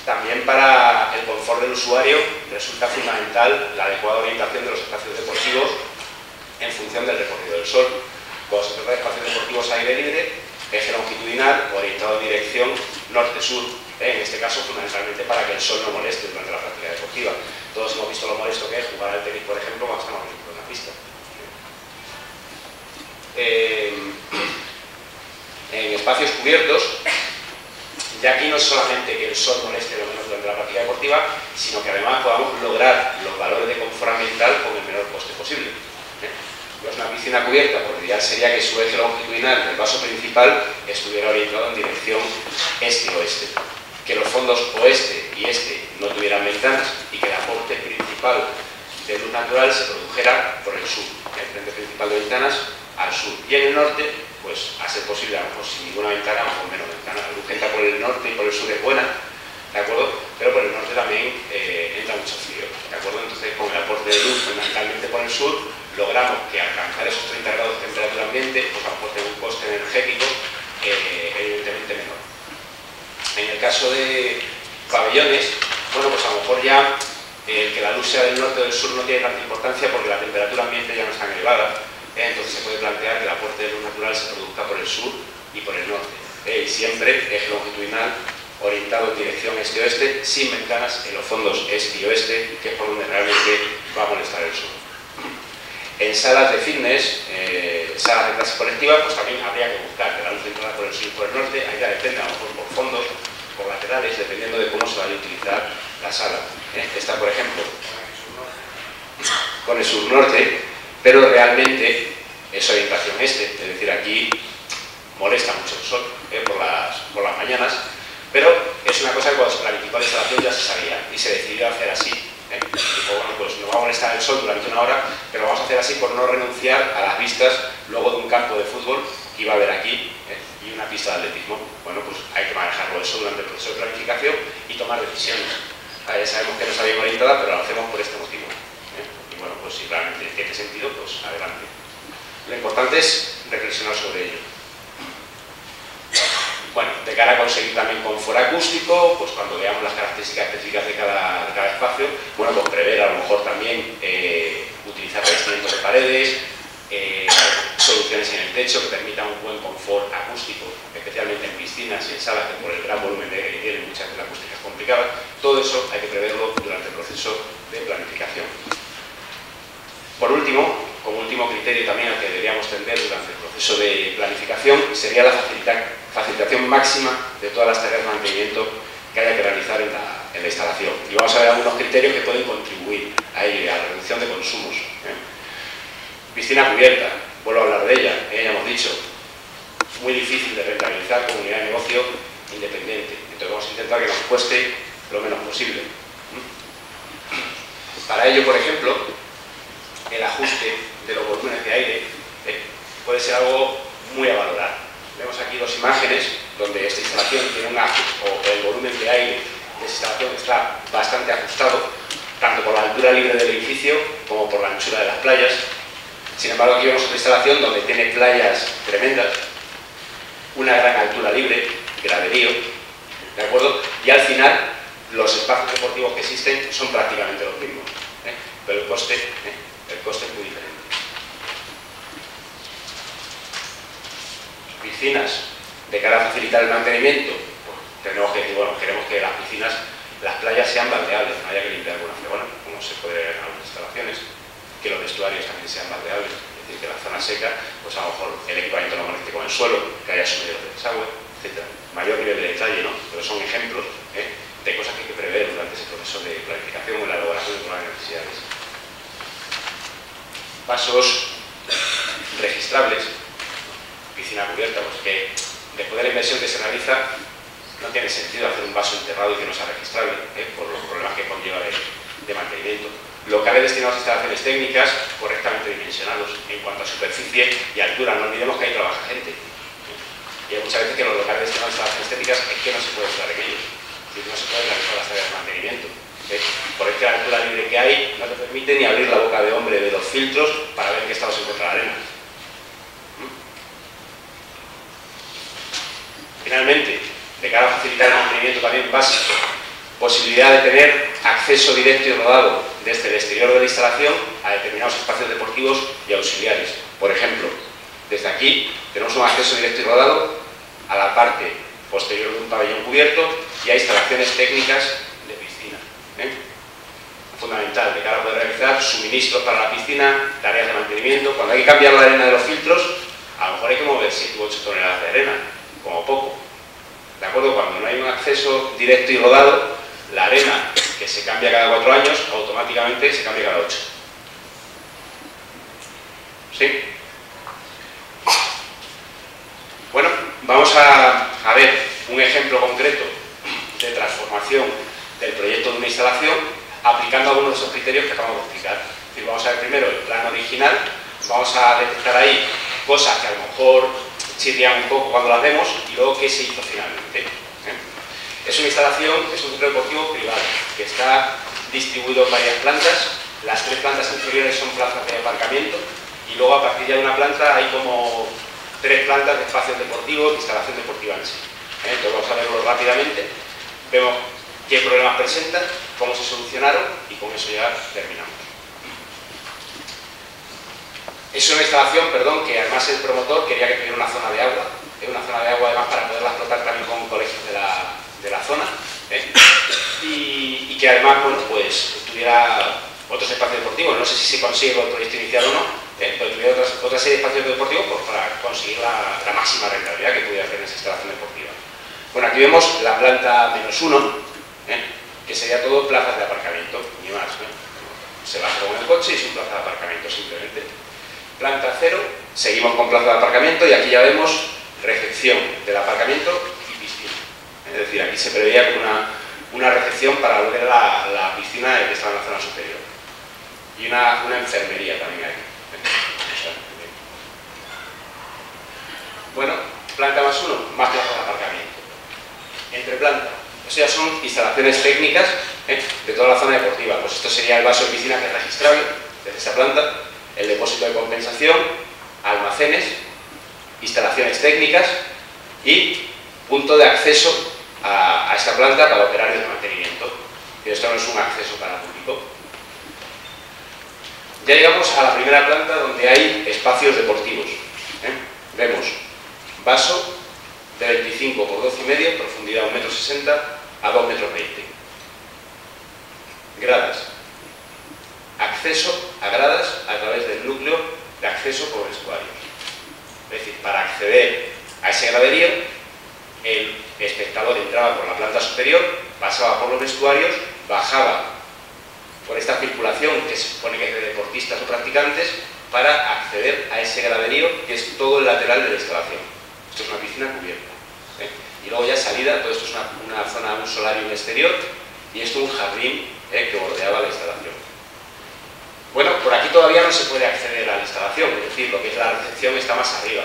También para el confort del usuario resulta fundamental la adecuada orientación de los espacios deportivos en función del recorrido del sol. Cuando se trata de espacios deportivos aire libre, eje longitudinal orientado en dirección norte-sur, en este caso fundamentalmente para que el sol no moleste durante la práctica deportiva. Todos hemos visto lo molesto que es jugar al tenis, por ejemplo, cuando estamos en una pista. En espacios cubiertos, ya aquí no es solamente que el sol moleste lo menos durante la práctica deportiva, sino que además podamos lograr los valores de confort ambiental con el menor coste posible. Pues una piscina cubierta, por lo ideal sería que su eje longitudinal del vaso principal estuviera orientado en dirección este-oeste, que los fondos oeste y este no tuvieran ventanas y que el aporte principal de luz natural se produjera por el sur, el frente principal de ventanas al sur, y en el norte, pues a ser posible, a lo mejor sin ninguna ventana o con menos ventana. La luz que entra por el norte y por el sur es buena, ¿de acuerdo? Pero por el norte también entra mucho frío, ¿de acuerdo? Entonces, con el aporte de luz fundamentalmente por el sur, logramos que alcanzar esos 30 grados de temperatura ambiente, pues a lo mejor tiene un coste energético evidentemente menor. En el caso de pabellones, bueno, pues a lo mejor ya que la luz sea del norte o del sur no tiene tanta importancia porque la temperatura ambiente ya no es tan elevada, entonces se puede plantear que el aporte de luz natural se produzca por el sur y por el norte, y siempre eje longitudinal orientado en dirección este-oeste, sin ventanas en los fondos este y oeste, que es por donde realmente va a molestar el sol. En salas de fitness, salas de clase colectiva, pues también habría que buscar que la luz entrara por el sur y por el norte. Ahí ya depende, a lo mejor por fondos, por laterales, dependiendo de cómo se vaya a utilizar la sala. Esta, por ejemplo, con el sur-norte, pero realmente es orientación este, es decir, aquí molesta mucho el sol por las mañanas, pero es una cosa que cuando se planificó la instalación ya se sabía y se decidió hacer así. Dijo, bueno, pues nos va a molestar el sol durante una hora, pero vamos a hacer así por no renunciar a las vistas luego de un campo de fútbol que iba a haber aquí y una pista de atletismo. Bueno, pues hay que manejarlo eso durante el proceso de planificación y tomar decisiones. Ya sabemos que no está bien orientada, pero lo hacemos por este motivo. Y bueno, pues si realmente tiene sentido, pues adelante. Lo importante es reflexionar sobre ello. Bueno, de cara a conseguir también confort acústico, pues cuando veamos las características específicas de cada espacio, bueno, pues prever a lo mejor también utilizar revestimientos de paredes, soluciones en el techo que permitan un buen confort acústico, especialmente en piscinas y en salas que por el gran volumen de aire que tienen muchas veces la acústica es complicada. Todo eso hay que preverlo durante el proceso de planificación. Por último, como último criterio también al que deberíamos tender durante el proceso de planificación, sería la facilitación máxima de todas las tareas de mantenimiento que haya que realizar en la instalación. Y vamos a ver algunos criterios que pueden contribuir a ello, a la reducción de consumos. Piscina cubierta, vuelvo a hablar de ella, ya hemos dicho, muy difícil de rentabilizar como unidad de negocio independiente. Entonces vamos a intentar que nos cueste lo menos posible. Para ello, por ejemplo, el ajuste de los volúmenes de aire puede ser algo muy a valorar. Vemos aquí dos imágenes donde esta instalación tiene un ajuste, o el volumen de aire de esta instalación está bastante ajustado, tanto por la altura libre del edificio como por la anchura de las playas. Sin embargo, aquí vemos una instalación donde tiene playas tremendas, una gran altura libre, graderío, ¿de acuerdo? Y al final, los espacios deportivos que existen son prácticamente los mismos, pero el coste es muy diferente. Piscinas, de cara a facilitar el mantenimiento, pues, tenemos que decir, bueno, queremos que las piscinas, las playas sean baldeables, no haya que limpiar con una fregona, como se puede ver en algunas instalaciones, que los vestuarios también sean baldeables, es decir, que la zona seca, pues a lo mejor el equipamiento no conecte con el suelo, que haya sumidero de desagüe, etc. Mayor nivel de detalle, ¿no? Pero son ejemplos de cosas que hay que prever durante ese proceso de planificación o en la elaboración de todas las necesidades. Pasos registrables, piscina cubierta, pues que después de la inversión que se realiza no tiene sentido hacer un vaso enterrado y que no sea registrable, por los problemas que conlleva de mantenimiento. Locales destinados a instalaciones técnicas correctamente dimensionados en cuanto a superficie y altura. No olvidemos que ahí trabaja gente. Y hay muchas veces que los locales destinados a instalaciones técnicas es que no se puede estar en ellos. Es decir, no se pueden realizar las tareas de mantenimiento. Por esta altura libre que hay, no te permite ni abrir la boca de hombre de los filtros para ver en qué estado se encuentra la arena. Finalmente, de cara a facilitar el mantenimiento también básico, posibilidad de tener acceso directo y rodado desde el exterior de la instalación a determinados espacios deportivos y auxiliares. Por ejemplo, desde aquí tenemos un acceso directo y rodado a la parte posterior de un pabellón cubierto y a instalaciones técnicas de piscina. Fundamental, de cara a poder realizar suministros para la piscina, tareas de mantenimiento. Cuando hay que cambiar la arena de los filtros, a lo mejor hay que mover 7 u 8 toneladas de arena, como poco. ¿De acuerdo? Cuando no hay un acceso directo y rodado, la arena que se cambia cada 4 años, automáticamente se cambia cada 8. ¿Sí? Bueno, vamos a ver un ejemplo concreto de transformación del proyecto de una instalación aplicando algunos de esos criterios que acabamos de explicar. Es decir, vamos a ver primero el plan original, vamos a detectar ahí cosas que a lo mejor chirrían un poco cuando las vemos y luego qué se hizo finalmente. Es una instalación, es un centro deportivo privado que está distribuido en varias plantas. Las 3 plantas inferiores son plazas de aparcamiento y luego a partir de una planta hay como 3 plantas de espacios deportivos, de instalación deportiva en sí. Entonces vamos a verlo rápidamente. Vemos qué problemas presentan, cómo se solucionaron y con eso ya terminamos. Es una instalación, perdón, que además el promotor quería que tuviera una zona de agua. Es una zona de agua además para poderla explotar también con colegios de la zona. Y que además, bueno, pues tuviera otros espacios deportivos. No sé si se consigue con el proyecto inicial o no, pero tuviera otra serie de espacios deportivos pues, para conseguir la máxima rentabilidad que pudiera tener esa instalación deportiva. Bueno, aquí vemos la planta -1, que sería todo plazas de aparcamiento, ni más. Se baja con el coche y es un plaza de aparcamiento simplemente. Planta 0 Seguimos con plaza de aparcamiento y aquí ya vemos recepción del aparcamiento y piscina. Es decir, aquí se preveía una recepción para lo que era la piscina que estaba en la zona superior. Y una enfermería también aquí. Bueno, planta más uno, más plaza de aparcamiento. Entre planta, o sea, son instalaciones técnicas de toda la zona deportiva. Pues esto sería el vaso de piscina que es registrable desde esa planta, el depósito de compensación, almacenes, instalaciones técnicas y punto de acceso a esta planta para operarios de mantenimiento. Y esto no es un acceso para público. Ya llegamos a la primera planta donde hay espacios deportivos. Vemos vaso de 25 por 12,5, profundidad 1,60 m a 2,20 m. Gradas. Acceso a gradas a través del núcleo de acceso por vestuarios. Es decir, para acceder a ese graderío, el espectador entraba por la planta superior, pasaba por los vestuarios, bajaba por esta circulación que se supone que es de deportistas o practicantes para acceder a ese graderío que es todo el lateral de la instalación. Esto es una piscina cubierta. Y luego ya salida, todo esto es una zona, un solarium exterior y esto un jardín que bordeaba la instalación. Bueno, por aquí todavía no se puede acceder a la instalación, es decir, lo que es la recepción está más arriba.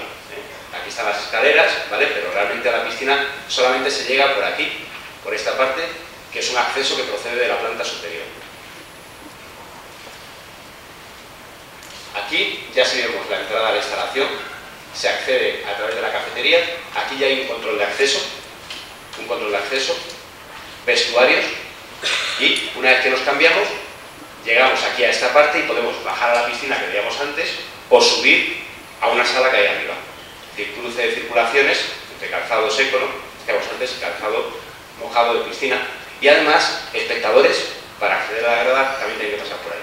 Aquí están las escaleras, ¿vale? Pero realmente a la piscina solamente se llega por aquí, por esta parte, que es un acceso que procede de la planta superior. Aquí ya sí vemos la entrada a la instalación, se accede a través de la cafetería, aquí ya hay un control de acceso, vestuarios, y una vez que nos cambiamos, llegamos aquí a esta parte y podemos bajar a la piscina que veíamos antes o subir a una sala que hay arriba. Es decir, cruce de circulaciones entre calzado seco, ¿no? Decíamos antes, calzado mojado de piscina, y además espectadores para acceder a la grada también tienen que pasar por ahí.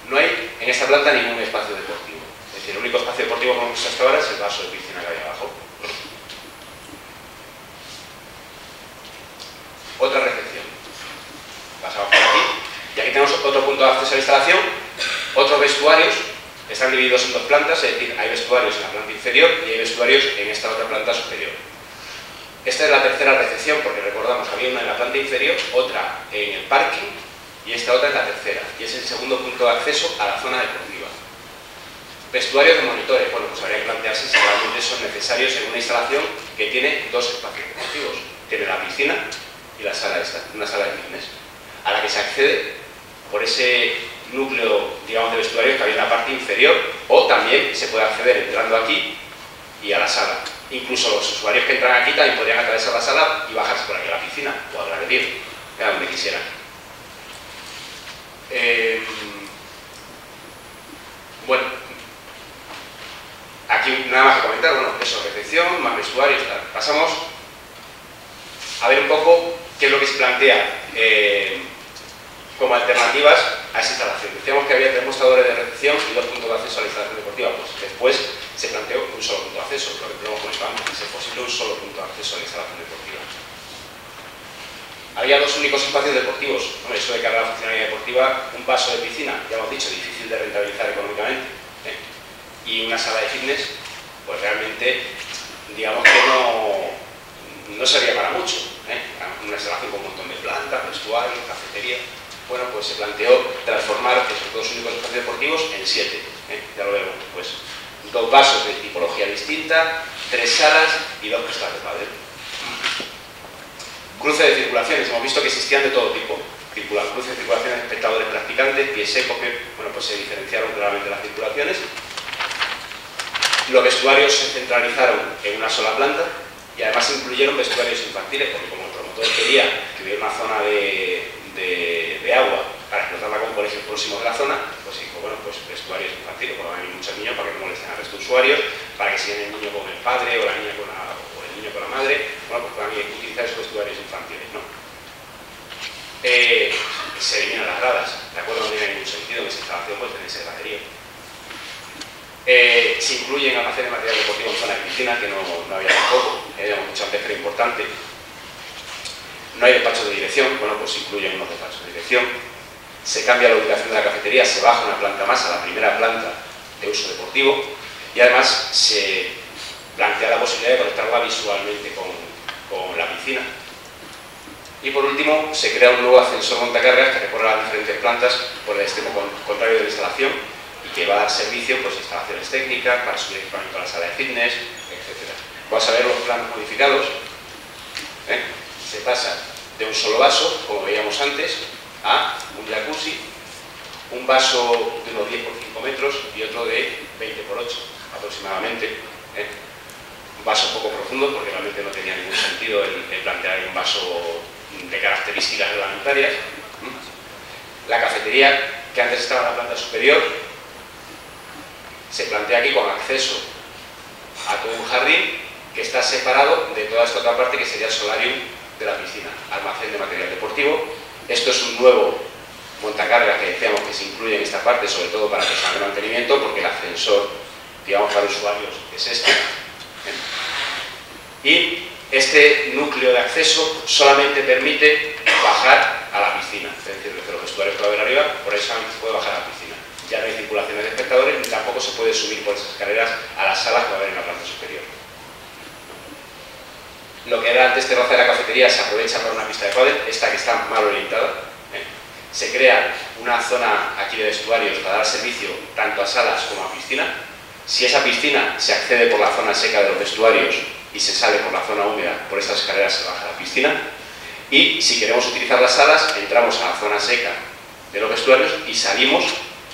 No hay en esta planta ningún espacio deportivo. Es decir, el único espacio deportivo que hemos visto hasta ahora es el vaso de piscina que hay abajo. Otra recepción. Pasamos por aquí. Y aquí tenemos otro punto de acceso a la instalación. Otros vestuarios. Están divididos en dos plantas, es decir, hay vestuarios en la planta inferior y hay vestuarios en esta otra planta superior. Esta es la tercera recepción, porque recordamos, había una en la planta inferior, otra en el parking y esta otra es la tercera. Y es el segundo punto de acceso a la zona deportiva. Vestuarios de monitores. Bueno, pues habría que plantearse si realmente son necesarios en una instalación que tiene dos espacios deportivos. Tiene la piscina y la sala esta, una sala de fitness, a la que se accede por ese núcleo, digamos, de vestuarios que había en la parte inferior, o también se puede acceder entrando aquí y a la sala. Incluso los usuarios que entran aquí también podrían atravesar la sala y bajarse por aquí a la piscina o al graderío, a donde quisieran. Bueno, aquí nada más que comentar, bueno, eso, recepción, más vestuarios, tal. Pasamos a ver un poco qué es lo que se plantea como alternativas a esa instalación. Decíamos que había 3 mostradores de recepción y 2 puntos de acceso a la instalación deportiva. Pues después se planteó un solo punto de acceso, lo que hemos comentado antes, que es posible un solo punto de acceso a la instalación deportiva. Había 2 únicos espacios deportivos. Hombre, eso de cara a la funcionalidad deportiva, un vaso de piscina, ya hemos dicho, difícil de rentabilizar económicamente, y una sala de fitness, pues realmente, digamos que no servía para mucho. Una instalación con un montón de plantas, vestuarios, cafetería. Bueno, pues se planteó transformar esos 2 únicos espacios deportivos en 7. Ya lo vemos, pues 2 vasos de tipología distinta, 3 salas y 2 pistas de pádel. Cruce de circulaciones, hemos visto que existían de todo tipo. Cruce de circulaciones de espectadores practicantes, pies secos, que bueno, pues se diferenciaron claramente las circulaciones. Los vestuarios se centralizaron en una sola planta y además incluyeron vestuarios infantiles, porque como el promotor quería que hubiera una zona de agua para explotarla con colegios próximos de la zona, pues dijo, bueno, pues vestuarios infantiles, porque van a venir muchos niños para que no molesten al resto de usuarios, para que sigan el niño con el padre o la niña con o el niño con la madre, bueno, pues también hay que utilizar esos vestuarios infantiles, ¿no? Se eliminan las gradas, ¿de acuerdo? No tiene ningún sentido en esa instalación, pues tenéis el graderío. Se incluyen almacenes de material deportivo en zona de piscina, que no había tampoco, habíamos dicho antes que era importante. No hay despachos de dirección, bueno, pues se incluyen unos despachos de dirección. Se cambia la ubicación de la cafetería, se baja una planta más a la primera planta de uso deportivo, y además se plantea la posibilidad de conectarla visualmente con la piscina. Y por último, se crea un nuevo ascensor montacargas que recorre las diferentes plantas por el extremo contrario de la instalación y que va a dar servicio pues, a instalaciones técnicas, para subir equipamiento a la sala de fitness, etc. Vamos a ver los planos modificados. Se pasa de un solo vaso, como veíamos antes, a un jacuzzi, un vaso de unos 10 por 5 metros y otro de 20 por 8 aproximadamente. Un vaso poco profundo porque realmente no tenía ningún sentido el plantear un vaso de características reglamentarias. La cafetería, que antes estaba en la planta superior, se plantea aquí con acceso a todo un jardín que está separado de toda esta otra parte que sería el solarium de la piscina, almacén de material deportivo. Esto es un nuevo montacargas que decíamos que se incluye en esta parte, sobre todo para personal de mantenimiento, porque el ascensor, digamos, para usuarios es este. Y este núcleo de acceso solamente permite bajar a la piscina, es decir, desde los vestuarios que va a haber arriba, por eso solamente se puede bajar a la piscina. Ya no hay circulaciones de espectadores, ni tampoco se puede subir por esas escaleras a las salas que va a haber en la planta superior. Lo que era antes terraza de la cafetería se aprovecha para una pista de pádel, esta que está mal orientada. Se crea una zona aquí de vestuarios para dar servicio tanto a salas como a piscina. Si esa piscina se accede por la zona seca de los vestuarios y se sale por la zona húmeda, por estas escaleras se baja a la piscina. Y si queremos utilizar las salas, entramos a la zona seca de los vestuarios y salimos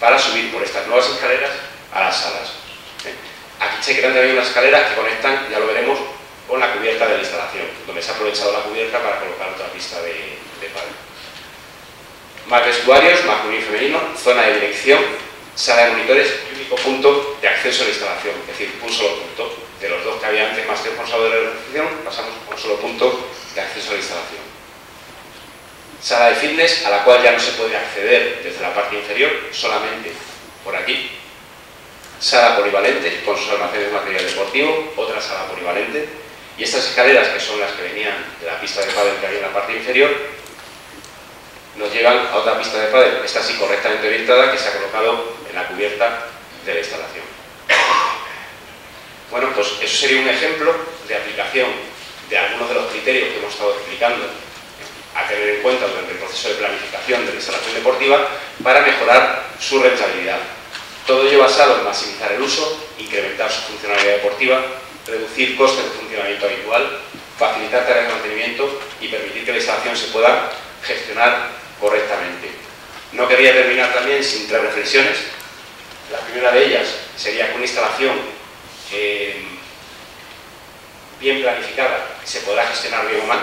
para subir por estas nuevas escaleras a las salas. Aquí se crean también unas escaleras que conectan, ya lo veremos, con la cubierta de la instalación, donde se ha aprovechado la cubierta para colocar otra pista de pádel. Más vestuarios, masculino y femenino, zona de dirección, sala de monitores y único punto de acceso a la instalación, es decir, un solo punto. De los dos que había antes más responsable de la recepción, pasamos a un solo punto de acceso a la instalación. Sala de fitness, a la cual ya no se puede acceder desde la parte inferior, solamente por aquí. Sala polivalente, con sus almacenes de material deportivo, otra sala polivalente. Y estas escaleras, que son las que venían de la pista de pádel que había en la parte inferior, nos llevan a otra pista de pádel, esta sí correctamente orientada, que se ha colocado en la cubierta de la instalación. Bueno, pues eso sería un ejemplo de aplicación de algunos de los criterios que hemos estado explicando a tener en cuenta durante el proceso de planificación de la instalación deportiva para mejorar su rentabilidad. Todo ello basado en maximizar el uso, incrementar su funcionalidad deportiva, reducir costes de funcionamiento habitual, facilitar tareas de mantenimiento y permitir que la instalación se pueda gestionar correctamente. No quería terminar también sin tres reflexiones. La primera de ellas sería que una instalación bien planificada se podrá gestionar bien o mal,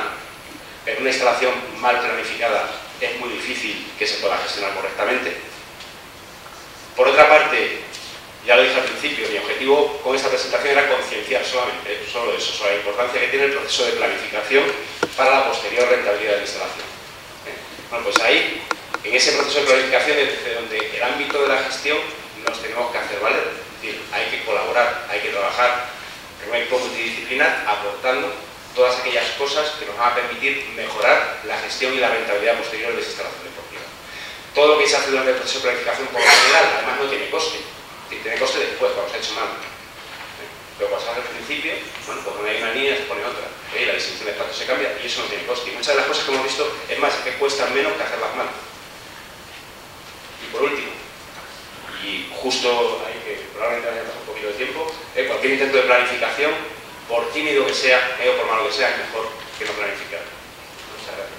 pero una instalación mal planificada es muy difícil que se pueda gestionar correctamente. Por otra parte, ya lo dije al principio, mi objetivo con esta presentación era concienciar solamente, solo eso, sobre la importancia que tiene el proceso de planificación para la posterior rentabilidad de la instalación. Bueno, pues ahí, en ese proceso de planificación, es desde donde el ámbito de la gestión nos tenemos que hacer valer. Es decir, hay que colaborar, hay que trabajar en un equipo multidisciplinar aportando todas aquellas cosas que nos van a permitir mejorar la gestión y la rentabilidad posterior de esa instalación deportiva. Todo lo que se hace durante el proceso de planificación por lo general, además no tiene coste. Tiene coste después, cuando se ha hecho mal. Pero cuando se hace al principio, bueno, pues cuando hay una línea se pone otra. La distribución de espacio se cambia y eso no tiene coste. Y muchas de las cosas que hemos visto, es más, que cuestan menos que hacerlas mal. Y por último, y justo ahí que probablemente haya pasado un poquito de tiempo, cualquier intento de planificación, por tímido que sea, o por malo que sea, es mejor que no planificar. Muchas gracias.